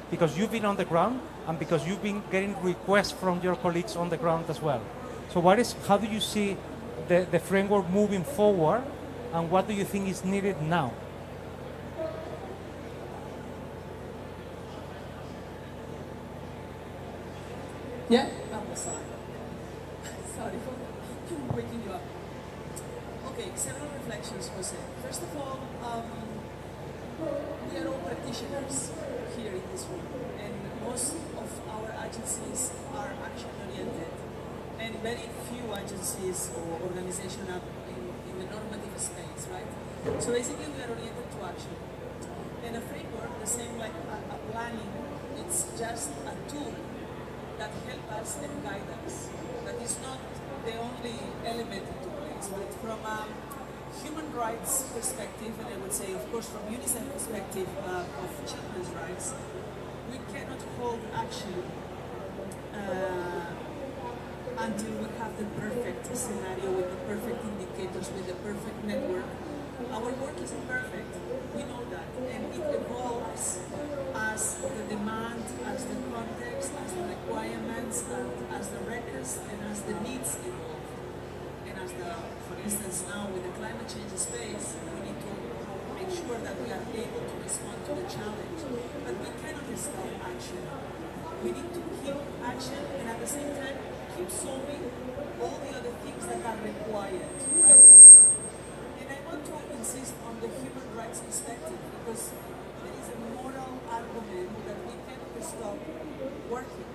because you've been on the ground and because you've been getting requests from your colleagues on the ground as well. So how do you see the framework moving forward, and what do you think is needed now? Yeah? Oh, sorry. Sorry for waking you up. Okay, several reflections, Jose. First of all, we are all practitioners here in this room, and most of our agencies are action-oriented, and very few agencies or organizations are in the normative space, right? So basically we are oriented to action. And a framework, the same like a planning, it's just a tool that help us and guide us. That is not the only element into place, but from a human rights perspective, and I would say, of course, from UNICEF perspective of children's rights, we cannot hold action until we have the perfect scenario with the perfect indicators, with the perfect network. Our work is imperfect, we know that, and it evolves as the demand, as the context, as the requirements, as the records, and as the needs evolve. And as for instance, now with the climate change space, we need to make sure that we are able to respond to the challenge. But we cannot stop action. We need to keep action and at the same time keep solving all the other things that are required, right? And I want to insist on the human rights perspective because there is a moral argument that we cannot stop working.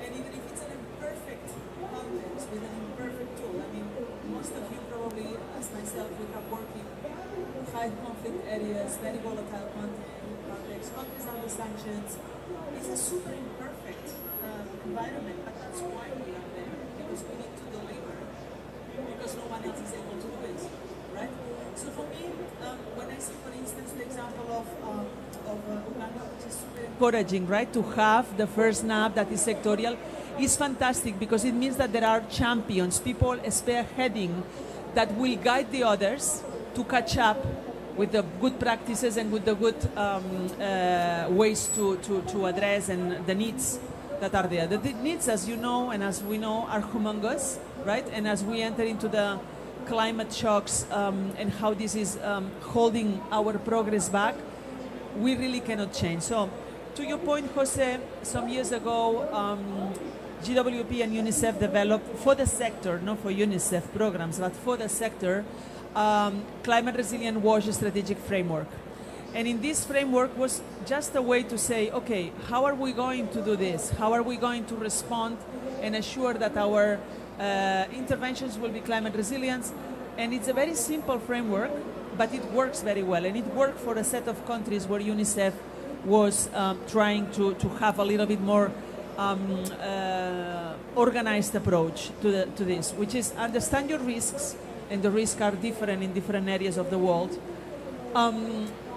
And even if it's an imperfect context with an imperfect tool, I mean, most of you probably, as myself, we have worked in high conflict areas, very volatile contexts, countries under sanctions. It's a super imperfect environment, but that's why we are there, because we need to deliver, because no one else is able to do it, right? So for me, when I see, for instance, the example of Uganda, which is super encouraging, right, to have the first NAB that is sectorial, is fantastic because it means that there are champions, people spearheading that will guide the others to catch up with the good practices and with the good ways to address and the needs that are there. The needs, as you know and as we know, are humongous, right? And as we enter into the climate shocks and how this is holding our progress back, we really cannot change. So, to your point, Jose, some years ago, GWP and UNICEF developed for the sector, not for UNICEF programs, but for the sector, climate resilient wash strategic framework. And in this framework was just a way to say, okay, how are we going to do this? How are we going to respond and assure that our interventions will be climate resilient? And it's a very simple framework, but it works very well. And it worked for a set of countries where UNICEF was trying to have a little bit more organized approach to this, which is understand your risks, and the risks are different in different areas of the world.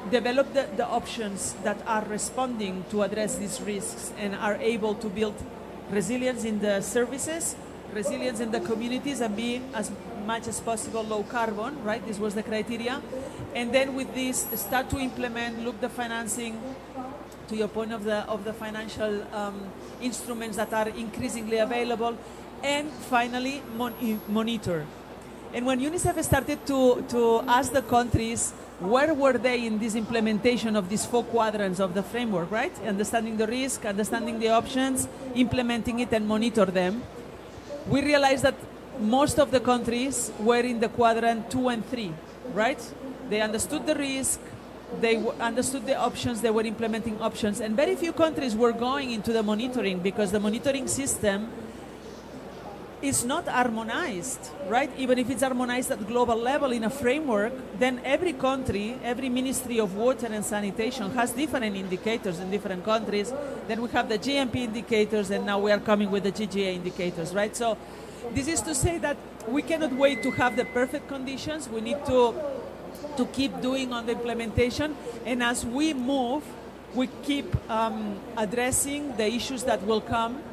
Develop the options that are responding to address these risks and are able to build resilience in the services, resilience in the communities, and be as much as possible low carbon, right? This was the criteria. And then with this, start to implement, look the financing, to your point of the financial instruments that are increasingly available, and finally monitor. And when UNICEF started to ask the countries where were they in this implementation of these 4 quadrants of the framework, right? Understanding the risk, understanding the options, implementing it and monitor them, we realized that most of the countries were in the quadrant 2 and 3, right? They understood the risk, they understood the options, they were implementing options, and very few countries were going into the monitoring because the monitoring system is not harmonized, right? Even if it's harmonized at global level in a framework, then every country, every Ministry of Water and Sanitation has different indicators in different countries. Then we have the GMP indicators, and now we are coming with the GGA indicators, right? So this is to say that we cannot wait to have the perfect conditions. We need to keep doing on the implementation, and as we move, we keep addressing the issues that will come.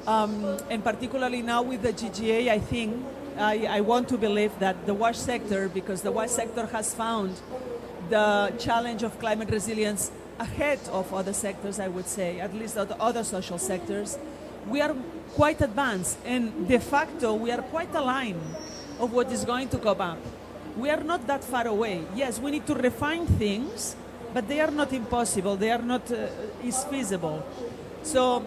And particularly now with the GGA, I think, I want to believe that the wash sector, because the wash sector has found the challenge of climate resilience ahead of other sectors, I would say, at least other social sectors, we are quite advanced, and de facto we are quite aligned of what is going to come up. We are not that far away. Yes, we need to refine things, but they are not impossible. They are not is feasible. So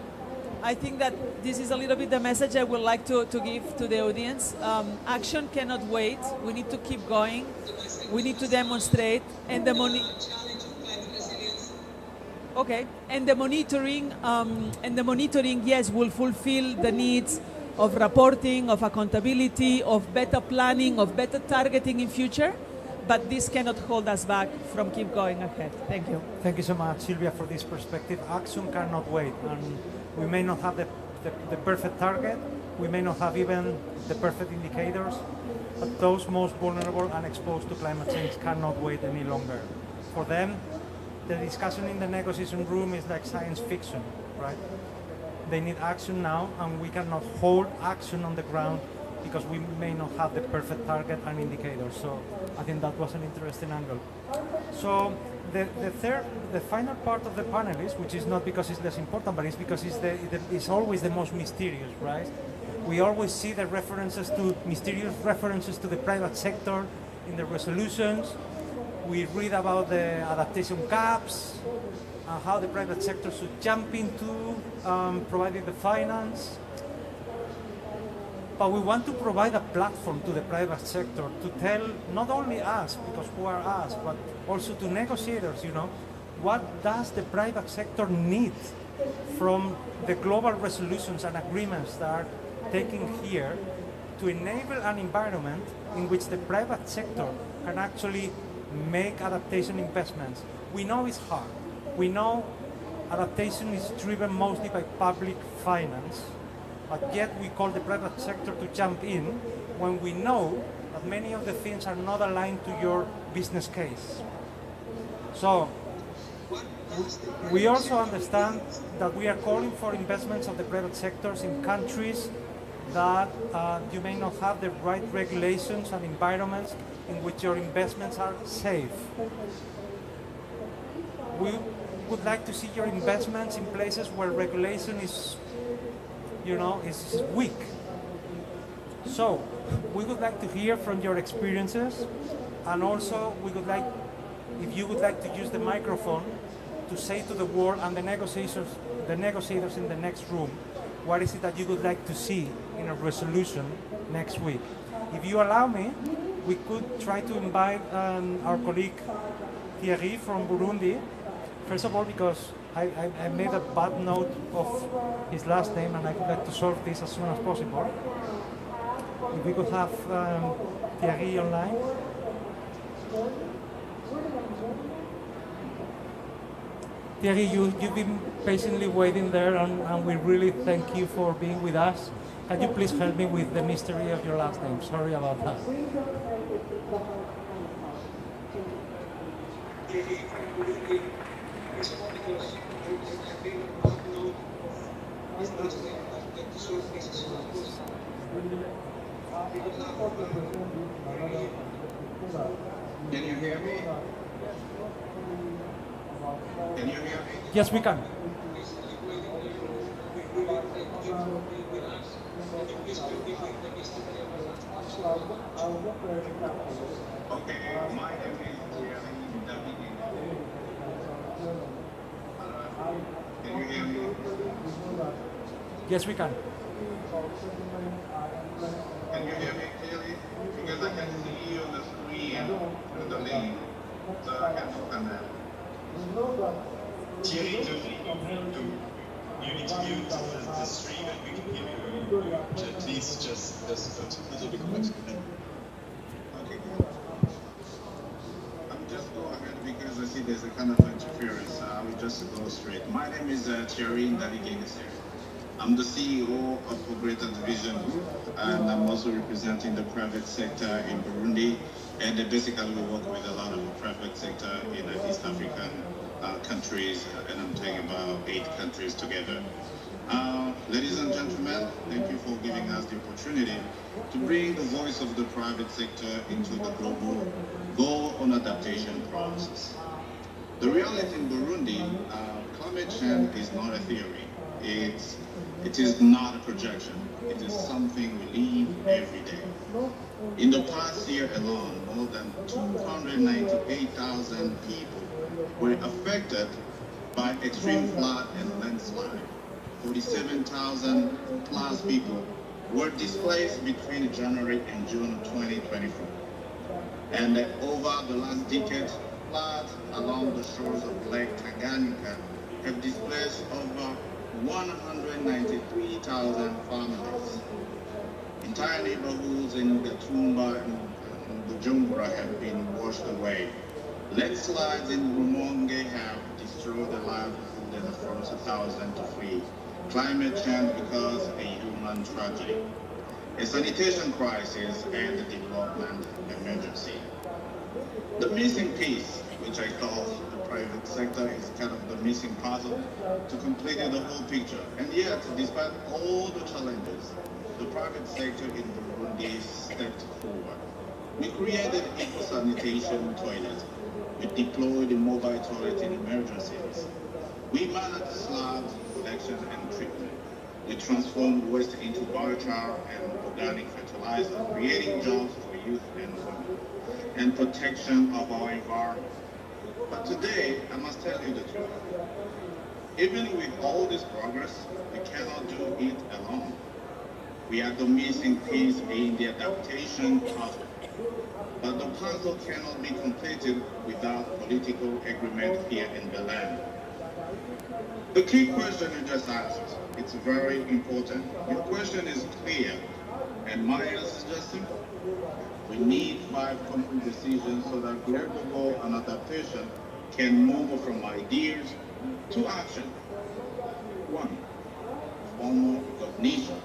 I think that this is a little bit the message I would like to give to the audience. Action cannot wait. We need to keep going. We need to demonstrate, and the monitoring, yes, will fulfill the needs of reporting, of accountability, of better planning, of better targeting in future. But this cannot hold us back from keep going ahead. Thank you. Thank you so much, Silvia, for this perspective. Action cannot wait, and we may not have the perfect target, we may not have even the perfect indicators, but those most vulnerable and exposed to climate change cannot wait any longer. For them, the discussion in the negotiation room is like science fiction, right? They need action now, and we cannot hold action on the ground because we may not have the perfect target and indicators. So I think that was an interesting angle. So the final part of the panel is, which is not because it's less important, but it's because it's always the most mysterious, right? We always see the mysterious references to the private sector in the resolutions. We read about the adaptation caps and how the private sector should jump into providing the finance. But we want to provide a platform to the private sector to tell not only us, because who are us, but also to negotiators, what does the private sector need from the global resolutions and agreements that are taken here to enable an environment in which the private sector can actually make adaptation investments. We know it's hard. We know adaptation is driven mostly by public finance, but yet we call the private sector to jump in when we know that many of the things are not aligned to your business case. So we also understand that we are calling for investments of the private sectors in countries that you may not have the right regulations and environments in which your investments are safe. We would like to see your investments in places where regulation is weak. So we would like to hear from your experiences, and also if you would like to use the microphone to say to the world and the negotiators in the next room, what is it that you would like to see in a resolution next week? If you allow me, we could try to invite our colleague Thierry from Burundi. First of all, because I made a bad note of his last name, and I would like to solve this as soon as possible. If we could have Thierry online. Thierry, you've been patiently waiting there, and we really thank you for being with us. Can you please help me with the mystery of your last name? Sorry about that. Can you hear me? Can you hear me? Yes, we can. Okay, my name is Thierry David. Can you hear me? Yes, we can. Can you hear me clearly? Because I can see you on the screen with the link, so I can open that. Thierry, you need to mute the stream and we can hear you. Please just a little bit quiet. Okay, good. I'm just go ahead because I see there's a kind of interference. I will just go straight. My name is Thierry David. I'm the CEO of Progreta Division Group, and I'm also representing the private sector in Burundi. And basically, we work with a lot of the private sector in East African countries, and I'm talking about 8 countries together. Ladies and gentlemen, thank you for giving us the opportunity to bring the voice of the private sector into the global goal on adaptation process. The reality in Burundi, climate change is not a theory. It is not a projection. It is something we live every day. In the past year alone, more than 298,000 people were affected by extreme flood and landslide. 47,000 plus people were displaced between January and June 2024. And over the last decade, floods along the shores of Lake Tanganyika have displaced over 193,000 families. Entire neighborhoods in Gatumba and Bujumbura have been washed away. Landslides in Rumonge have destroyed the livelihood and forced 1,000 to flee. Climate change becomes a human tragedy. a sanitation crisis, and a development emergency. The missing piece, which I call the private sector, is kind of the missing puzzle to complete the whole picture. And yet, despite all the challenges, the private sector in Burundi stepped forward. We created eco-sanitation toilets. We deployed mobile toilets in emergencies. We managed sludge collection and treatment. We transformed waste into biochar and organic fertilizer, creating jobs for youth and women, and protection of our environment. But today, I must tell you the truth. Even with all this progress, we cannot do it alone. We are the missing piece in the adaptation puzzle. But the puzzle cannot be completed without political agreement here in Berlin. The key question you just asked, it's very important. Your question is clear, and my answer is just simple. We need 5 concrete decisions so that global goal and adaptation can move from ideas to action. 1. Formal recognition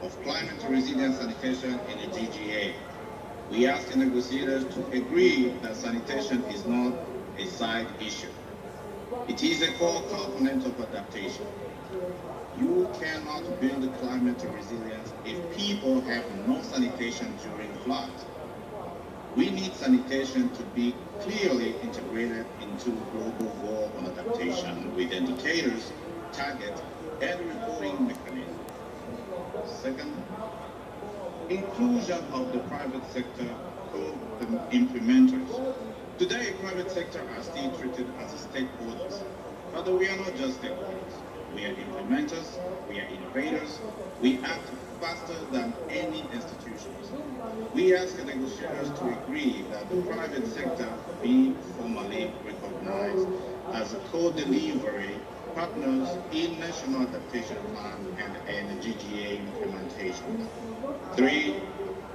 of climate resilient sanitation in the GGA. We ask the negotiators to agree that sanitation is not a side issue. It is a core component of adaptation. You cannot build climate resilience if people have no sanitation during floods. We need sanitation to be clearly integrated into global goal on adaptation with indicators, targets, and reporting mechanisms. Second, inclusion of the private sector co-implementers. Today, private sector are still treated as stakeholders, but we are not just stakeholders. We are implementers, we are innovators, we act faster than any institutions. We ask the negotiators to agree that the private sector be formally recognized as a co-delivery partners in national adaptation plan and GGA implementation. 3.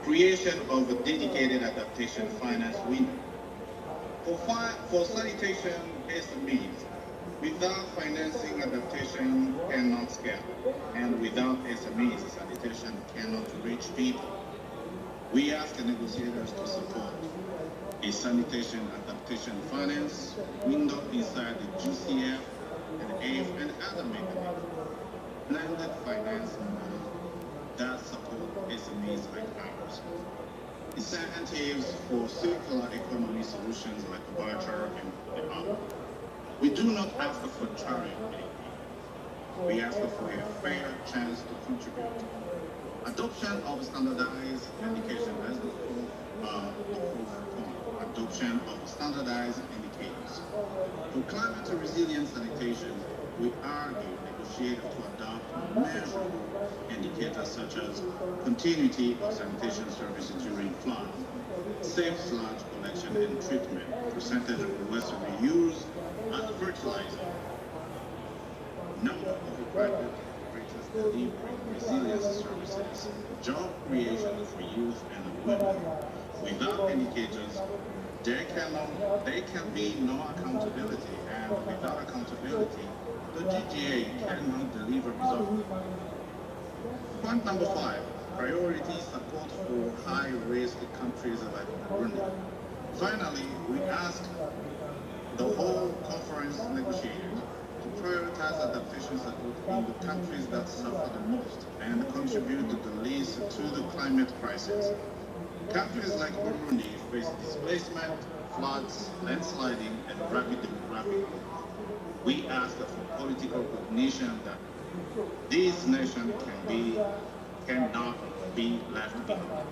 Creation of a dedicated adaptation finance window. For sanitation SMEs, without financing, adaptation cannot scale, and without SMEs, sanitation cannot reach people. We ask the negotiators to support a sanitation adaptation finance window inside the GCF and AIF and other mechanisms, blended finance models that support SMEs like ours. Incentives for circular economy solutions like biochar and the other. We do not ask for charity. We ask for a fair chance to contribute. Adoption of standardized indication, that's the fourth point. Adoption of standardized indicators. For climate resilient sanitation, we argue negotiators to adopt measurable indicators such as continuity of sanitation services during flood, safe sludge collection and treatment, percentage of waste reused as fertilizer, number of private operators delivering resilience services, job creation for youth and women. Without indicators, there can be no accountability, and without accountability, the GGA cannot deliver results. Point number 5, priority support for high-risk countries like Burundi. Finally, we ask the whole conference negotiators to prioritize adaptation support in the countries that suffer the most and contribute the least to the climate crisis. Countries like Burundi face displacement, floods, landsliding, and rapid demographic growth. We ask for political recognition that these nations cannot be left behind.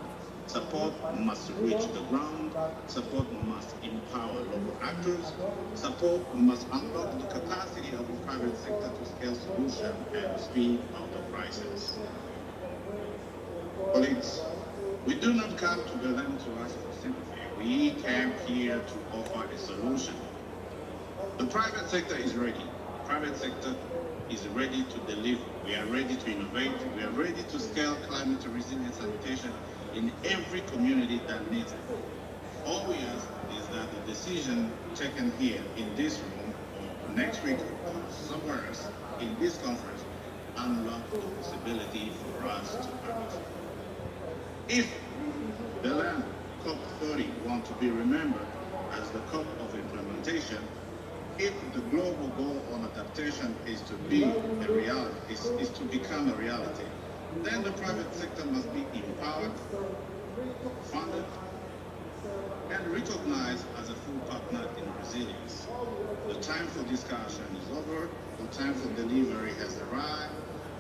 Support must reach the ground. Support must empower local actors. Support must unlock the capacity of the private sector to scale solutions and speed up the crisis. Colleagues, we do not come to Berlin to ask for sympathy. We came here to offer a solution. The private sector is ready. Private sector is ready to deliver. We are ready to innovate. We are ready to scale climate resilient sanitation in every community that needs it. All we ask is that the decision taken here in this room or next week or somewhere else in this conference unlock the possibility for us to act. If Berlin COP30 want to be remembered as the COP of implementation, if the global goal on adaptation is to be a reality, is to become a reality, then the private sector must be empowered, funded, and recognized as a full partner in resilience. The time for discussion is over. The time for delivery has arrived.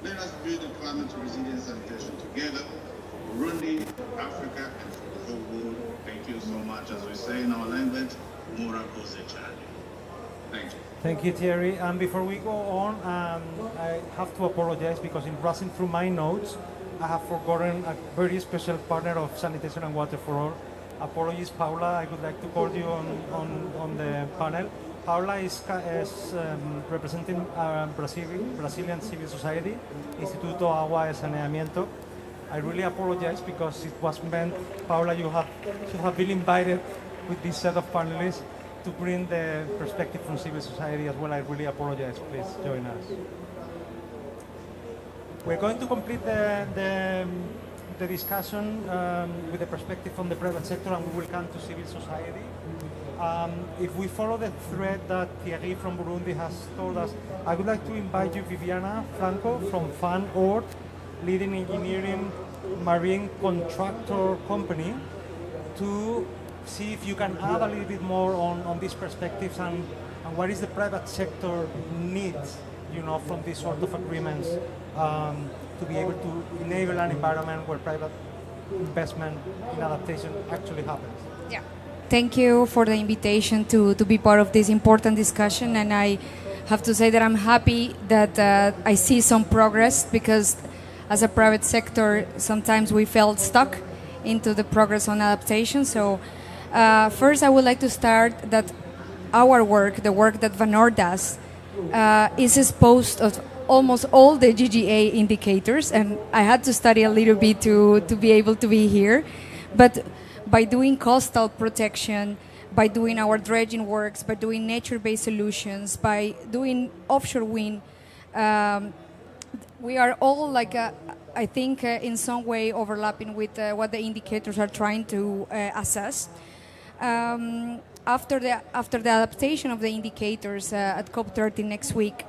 Let us build a climate resilience sanitation together, Burundi, Africa, and for the whole world. Thank you so much. As we say in our language, Mura Kose Chani. Thank you. Thank you, Thierry. And before we go on, I have to apologize because in browsing through my notes, I have forgotten a very special partner of Sanitation and Water for All. Apologies, Paula. I would like to call you on the panel. Paula is representing Brazilian civil society, Instituto Agua y Saneamiento. I really apologize because it was meant, Paula, you should have been invited with this set of panelists to bring the perspective from civil society as well. I really apologize. Please join us. We're going to complete the discussion with the perspective from the private sector, and we will come to civil society. If we follow the thread that Thierry from Burundi has told us, I would like to invite you, Viviana Franco from FAN-ORT, leading engineering marine contractor company, to see if you can add a little bit more on these perspectives and what is the private sector needs, from these sort of agreements to be able to enable an environment where private investment in adaptation actually happens. Yeah. Thank you for the invitation to be part of this important discussion, and I have to say that I'm happy that I see some progress, because as a private sector sometimes we felt stuck into the progress on adaptation. So first I would like to start that our work, the work that Vanor does, is exposed of almost all the GGA indicators, and I had to study a little bit to be able to be here. But by doing coastal protection, by doing our dredging works, by doing nature-based solutions, by doing offshore wind, we are all I think in some way overlapping with what the indicators are trying to assess. After the adaptation of the indicators at COP30 next week,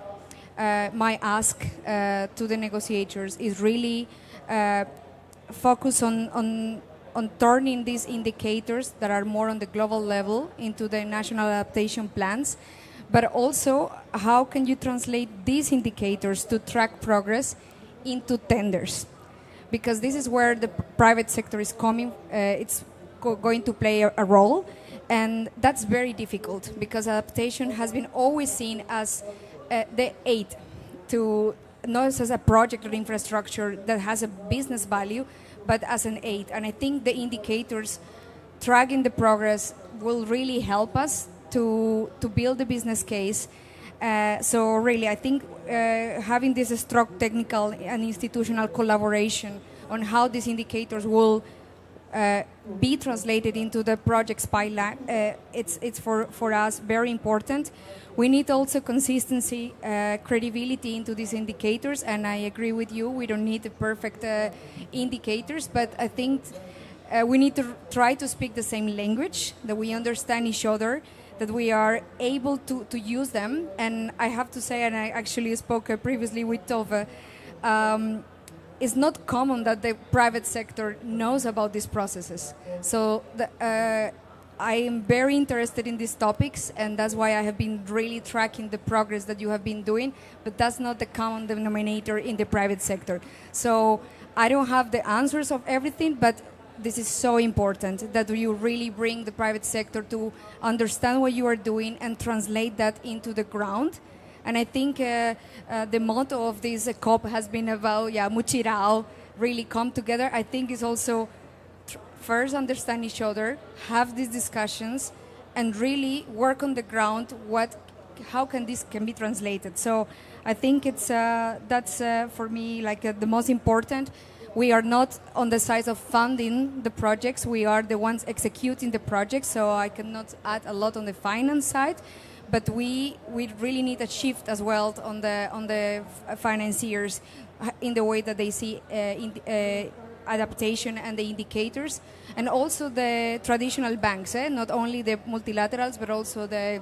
my ask to the negotiators is really focus on turning these indicators that are more on the global level into the national adaptation plans, but also how can you translate these indicators to track progress into tenders? Because this is where the private sector is coming, it's going to play a role, and that's very difficult because adaptation has been always seen as the aid to, not as a project or infrastructure that has a business value, but as an aid. And I think the indicators tracking the progress will really help us to build the business case. So really, I think having this strong technical and institutional collaboration on how these indicators will be translated into the project's pipeline, it's for us very important. We need also consistency, credibility into these indicators, and I agree with you, we don't need the perfect indicators, but I think we need to try to speak the same language, that we understand each other, that we are able to use them. And I have to say, and I actually spoke previously with Tove, it's not common that the private sector knows about these processes. So I am very interested in these topics, and that's why I have been really tracking the progress that you have been doing, but that's not the common denominator in the private sector. So I don't have the answers of everything, but this is so important that you really bring the private sector to understand what you are doing and translate that into the ground. And I think the motto of this COP has been about, Muchirao, really come together. I think it's also first understand each other, have these discussions, and really work on the ground how can this be translated. So I think it's that's for me the most important. We are not on the side of funding the projects, we are the ones executing the projects, so I cannot add a lot on the finance side, but we really need a shift as well on the financiers in the way that they see adaptation and the indicators, and also the traditional banks, not only the multilaterals, but also the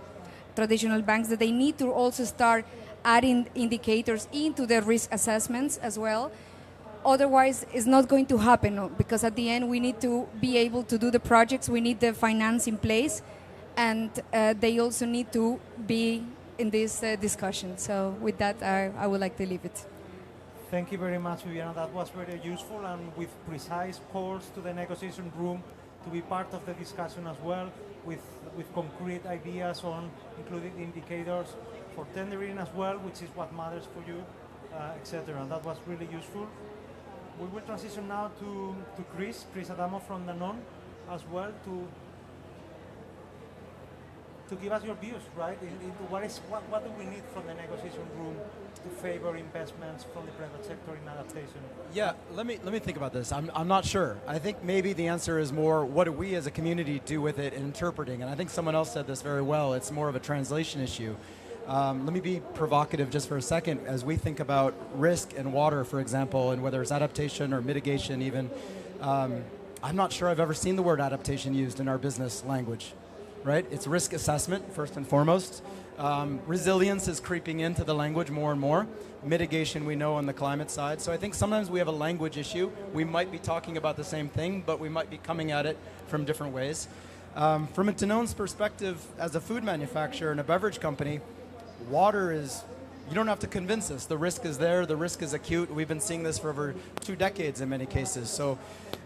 traditional banks, that they need to also start adding indicators into the risk assessments as well. Otherwise, it's not going to happen, no, because at the end we need to be able to do the projects, we need the finance in place, and they also need to be in this discussion. So with that, I would like to leave it. Thank you very much, Viviana. That was very useful, and with precise calls to the negotiation room to be part of the discussion as well, with concrete ideas on including indicators for tendering as well, which is what matters for you, etc. And that was really useful. We will transition now to Chris Adamo from Danone as well, to give us your views, right, into what do we need from the negotiation room to favor investments from the private sector in adaptation? Yeah, let me think about this. I'm not sure. I think maybe the answer is more, what do we as a community do with it in interpreting? And I think someone else said this very well. It's more of a translation issue. Let me be provocative just for a second. As we think about risk and water, for example, and whether it's adaptation or mitigation even, I'm not sure I've ever seen the word adaptation used in our business language, right? It's risk assessment, first and foremost. Resilience is creeping into the language more and more. Mitigation we know on the climate side. So I think sometimes we have a language issue. We might be talking about the same thing, but we might be coming at it from different ways. From a Danone's perspective, as a food manufacturer and a beverage company, water is, you don't have to convince us. The risk is there. The risk is acute. We've been seeing this for over 2 decades in many cases. So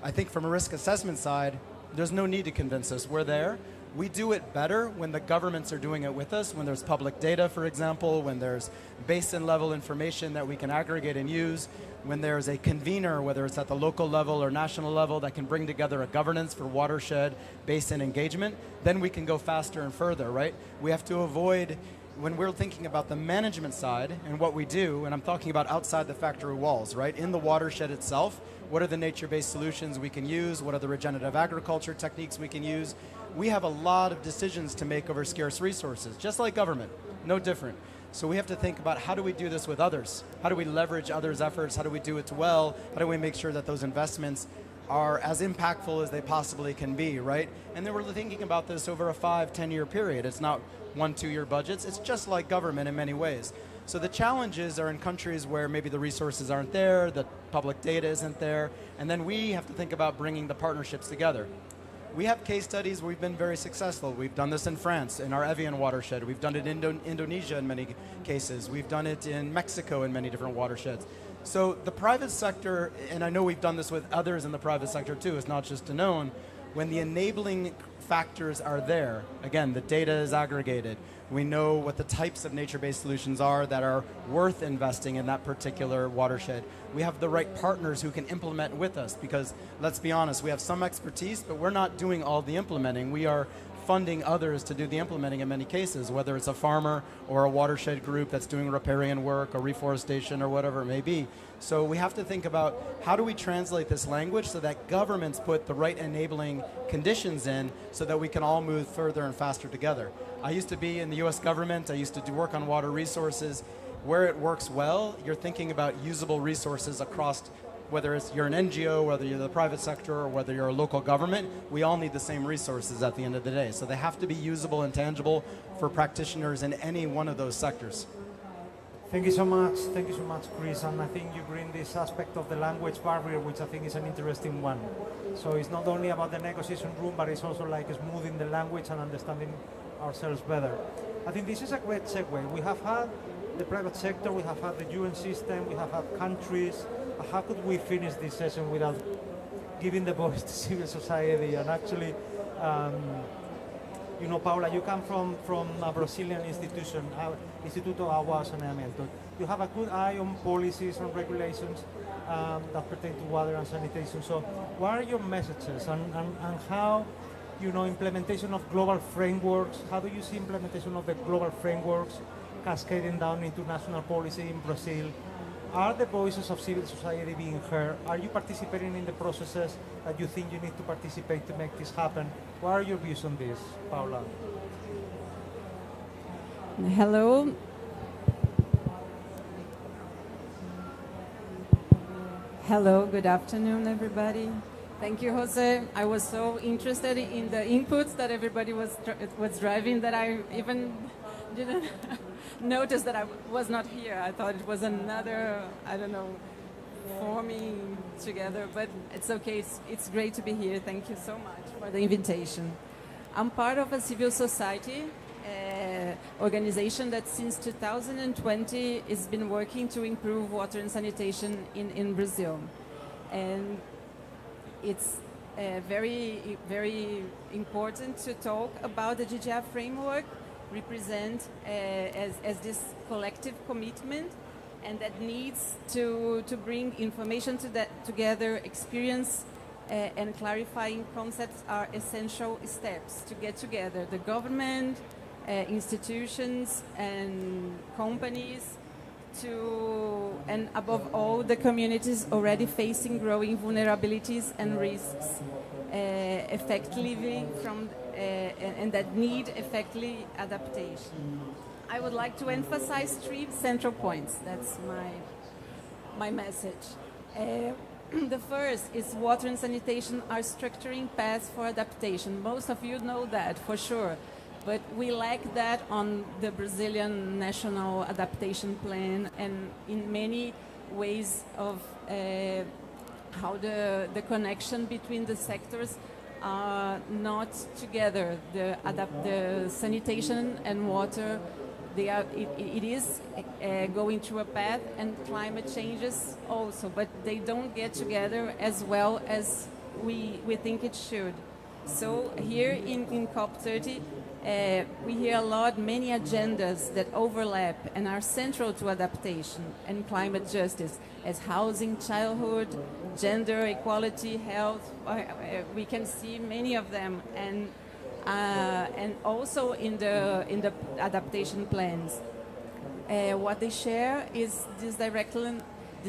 I think from a risk assessment side, there's no need to convince us. We're there. We do it better when the governments are doing it with us, when there's public data, for example, when there's basin level information that we can aggregate and use, when there's a convener, whether it's at the local level or national level, that can bring together a governance for watershed basin engagement, then we can go faster and further, right? We have to avoid, when we're thinking about the management side and what we do, and I'm talking about outside the factory walls, right? In the watershed itself, what are the nature-based solutions we can use? What are the regenerative agriculture techniques we can use? We have a lot of decisions to make over scarce resources, just like government, no different. So we have to think about, how do we do this with others? How do we leverage others' efforts? How do we do it well? How do we make sure that those investments are as impactful as they possibly can be, right? And then we're thinking about this over a 5-10 year period. It's not 1-2 year budgets. It's just like government in many ways. So the challenges are in countries where maybe the resources aren't there, the public data isn't there, and then we have to think about bringing the partnerships together. We have case studies where we've been very successful. We've done this in France, in our Evian watershed. We've done it in Indonesia in many cases. We've done it in Mexico in many different watersheds. So the private sector, and I know we've done this with others in the private sector too, it's not just Danone, when the enabling factors are there, again, the data is aggregated, we know what the types of nature-based solutions are that are worth investing in that particular watershed. We have the right partners who can implement with us, because let's be honest, we have some expertise, but we're not doing all the implementing. We are funding others to do the implementing in many cases, whether it's a farmer or a watershed group that's doing riparian work or reforestation or whatever it may be. So we have to think about, how do we translate this language so that governments put the right enabling conditions in so that we can all move further and faster together. I used to be in the US government, I used to do work on water resources. Where it works well, you're thinking about usable resources across, whether it's you're an NGO, whether you're the private sector, or whether you're a local government, we all need the same resources at the end of the day. So they have to be usable and tangible for practitioners in any one of those sectors. Thank you so much, Chris. And I think you bring this aspect of the language barrier, which I think is an interesting one. So it's not only about the negotiation room, but it's also like smoothing the language and understanding ourselves better. I think this is a great segue. We have had the private sector, we have had the UN system, we have had countries. How could we finish this session without giving the voice to civil society? And actually, you know, Paula, you come from a Brazilian institution, Instituto Água e Saneamento. You have a good eye on policies and regulations that pertain to water and sanitation. So what are your messages, and how, you know, implementation of global frameworks, how do you see implementation of the global frameworks cascading down into national policy in Brazil? Are the voices of civil society being heard? Are you participating in the processes that you think you need to participate to make this happen? What are your views on this, Paula? Hello, good afternoon, everybody. Thank you, Jose. I was so interested in the inputs that everybody was driving that I even didn't notice that I was not here. I thought it was another, I don't know, forming together, but it's okay. It's great to be here. Thank you so much for the invitation. I'm part of a civil society organization that since 2020 has been working to improve water and sanitation in Brazil. And it's very, very important to talk about the GGF framework, represent as this collective commitment, and that needs to bring information together, experience and clarifying concepts are essential steps to get together. The government, institutions and companies, and above all the communities already facing growing vulnerabilities and risks effectively and that need effectively adaptation. I would like to emphasize 3 central points. That's my message. The first is water and sanitation are structuring paths for adaptation. Most of you know that for sure, but we lack that on the Brazilian National Adaptation Plan and in many ways of how the connection between the sectors are not together. The sanitation and water, it is going through a path, and climate changes also, but they don't get together as well as we think it should. So here in COP30, we hear a lot, many agendas that overlap and are central to adaptation and climate justice, as housing, childhood, gender equality, health. We can see many of them, and also in the adaptation plans. What they share is this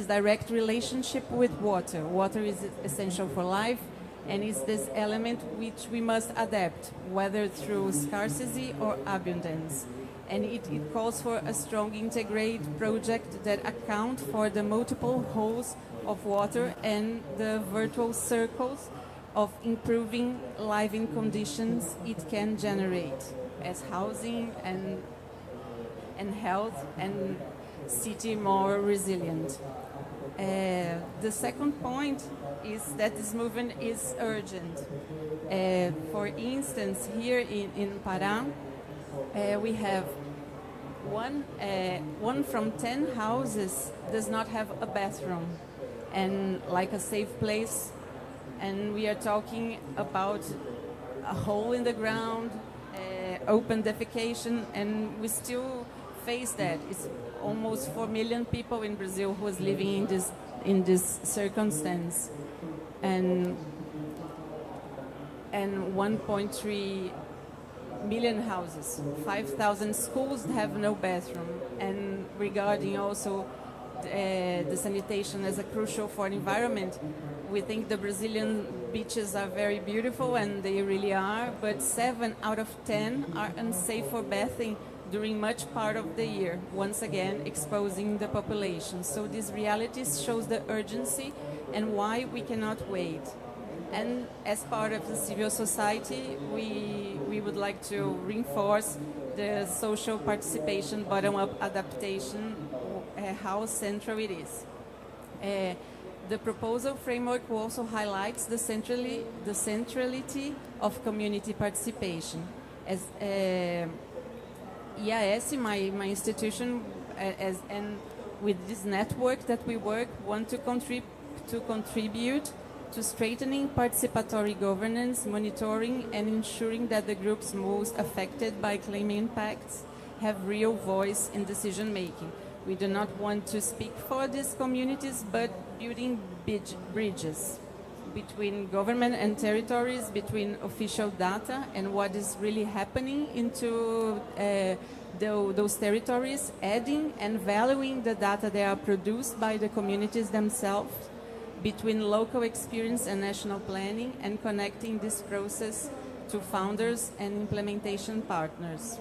direct relationship with water. Water is essential for life, and is this element which we must adapt, whether through scarcity or abundance. And it calls for a strong integrated project that account for the multiple holes of water and the virtual circles of improving living conditions it can generate, as housing and health and city more resilient. The second point is that this movement is urgent. For instance, here in Pará, we have one from 10 houses does not have a bathroom and like a safe place. And we are talking about a hole in the ground, open defecation, and we still face that. It's almost 4 million people in Brazil who is living in this circumstance, and 1.3 million houses, 5,000 schools have no bathroom. And regarding also the sanitation as a crucial for the environment, we think the Brazilian beaches are very beautiful, and they really are, but 7 out of 10 are unsafe for bathing during much part of the year, once again exposing the population. So these realities shows the urgency and why we cannot wait. And as part of the civil society, we would like to reinforce the social participation, bottom-up adaptation, how central it is. The proposal framework also highlights the centrality of community participation. As EIS, my institution, and with this network that we work, want to contribute to strengthening participatory governance, monitoring, and ensuring that the groups most affected by climate impacts have real voice in decision making. We do not want to speak for these communities, but building bridges between government and territories, between official data and what is really happening into those territories, adding and valuing the data that are produced by the communities themselves, between local experience and national planning, and connecting this process to founders and implementation partners.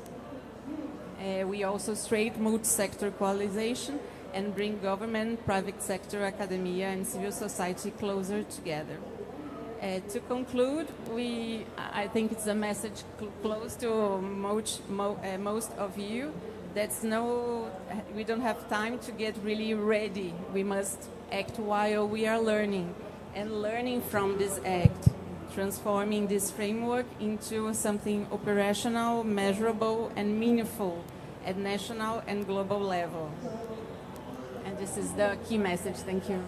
We also straight multi-sector coalition and bring government, private sector, academia, and civil society closer together. To conclude, I think it's a message close to most of you. We don't have time to get really ready. We must act while we are learning, and learning from this act, transforming this framework into something operational, measurable, and meaningful at national and global level. And this is the key message. Thank you.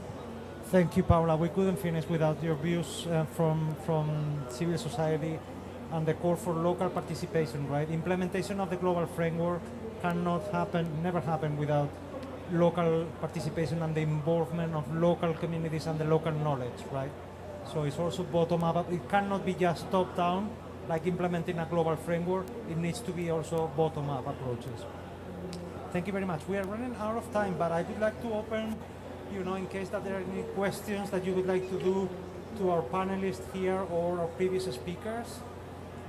Thank you, Paula. We couldn't finish without your views from civil society and the call for local participation, right? Implementation of the global framework cannot happen, never happen without local participation and the involvement of local communities and the local knowledge, right? So it's also bottom-up. It cannot be just top-down, like implementing a global framework. It needs to be also bottom-up approaches. Thank you very much. We are running out of time, but I would like to open, in case that there are any questions that you would like to do to our panelists here or our previous speakers.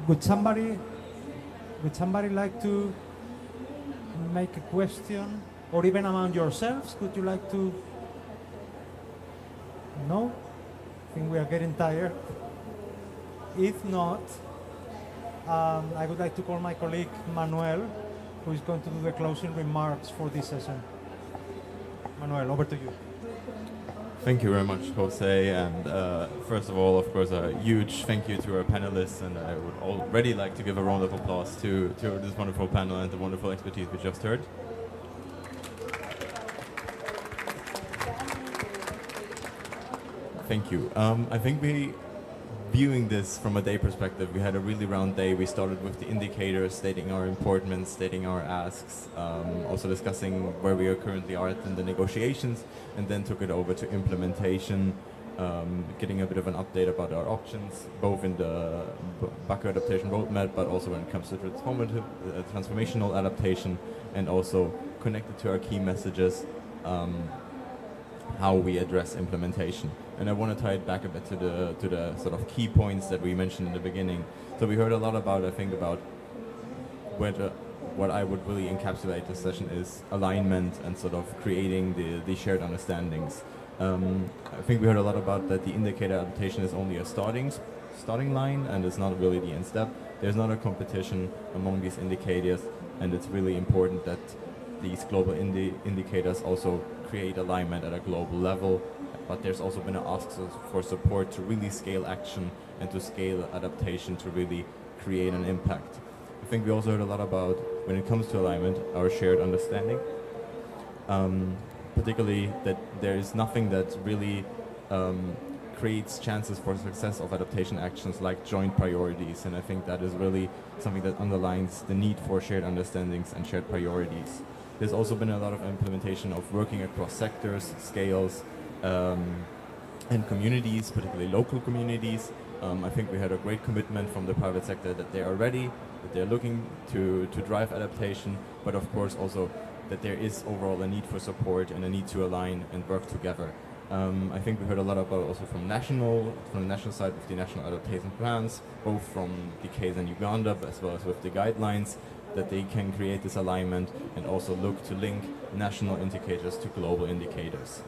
Would somebody like to make a question? Or even among yourselves, would you like to? No? I think we are getting tired. If not, I would like to call my colleague Manuel, who is going to do the closing remarks for this session. Manuel, over to you. Thank you very much, Jose. And first of all, of course, a huge thank you to our panelists. And I would already like to give a round of applause to this wonderful panel and the wonderful expertise we just heard. Thank you. I think viewing this from a day perspective, we had a really round day. We started with the indicators, stating our importance, stating our asks, also discussing where we currently are in the negotiations, and then took it over to implementation, getting a bit of an update about our options, both in the Baku adaptation roadmap, but also when it comes to transformational adaptation, and also connected to our key messages, how we address implementation. And I want to tie it back a bit to the sort of key points that we mentioned in the beginning. So we heard a lot about what I would really encapsulate this session is alignment and sort of creating the shared understandings. I think we heard a lot about that the indicator adaptation is only a starting line and it's not really the end step. There's not a competition among these indicators, and it's really important that these global indicators also create alignment at a global level. But there's also been an ask for support to really scale action and to scale adaptation to really create an impact. I think we also heard a lot about, when it comes to alignment, our shared understanding. Particularly that there is nothing that really creates chances for success of adaptation actions like joint priorities. And I think that is really something that underlines the need for shared understandings and shared priorities. There's also been a lot of implementation of working across sectors, scales, and communities, particularly local communities. I think we had a great commitment from the private sector that they are ready, that they're looking to drive adaptation, but of course also that there is overall a need for support and a need to align and work together. I think we heard a lot about also from the national side with the national adaptation plans, both from the case in Uganda as well as with the guidelines, that they can create this alignment and also look to link national indicators to global indicators.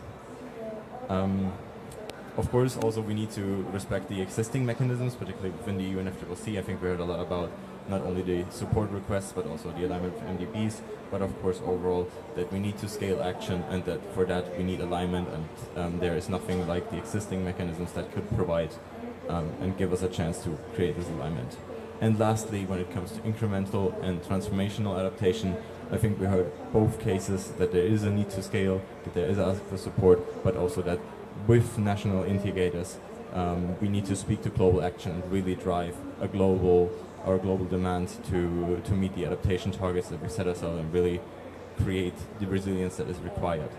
Of course, also we need to respect the existing mechanisms, particularly within the UNFCCC. I think we heard a lot about not only the support requests, but also the alignment with MDBs, but of course overall that we need to scale action, and that for that we need alignment, and there is nothing like the existing mechanisms that could provide and give us a chance to create this alignment. And lastly, when it comes to incremental and transformational adaptation, I think we heard both cases that there is a need to scale, that there is a ask for support, but also that with national indicators, we need to speak to global action and really drive a global demand to meet the adaptation targets that we set ourselves and really create the resilience that is required.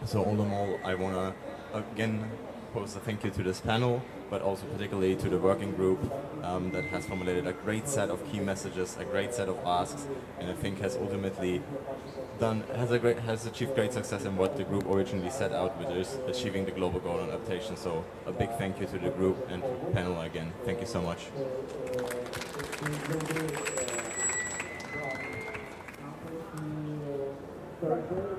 So all in all, I want to again pose a thank you to this panel, but also particularly to the working group that has formulated a great set of key messages, a great set of asks, and I think has ultimately has achieved great success in what the group originally set out, which is achieving the global goal on adaptation. So a big thank you to the group and to the panel again. Thank you so much. Thank you.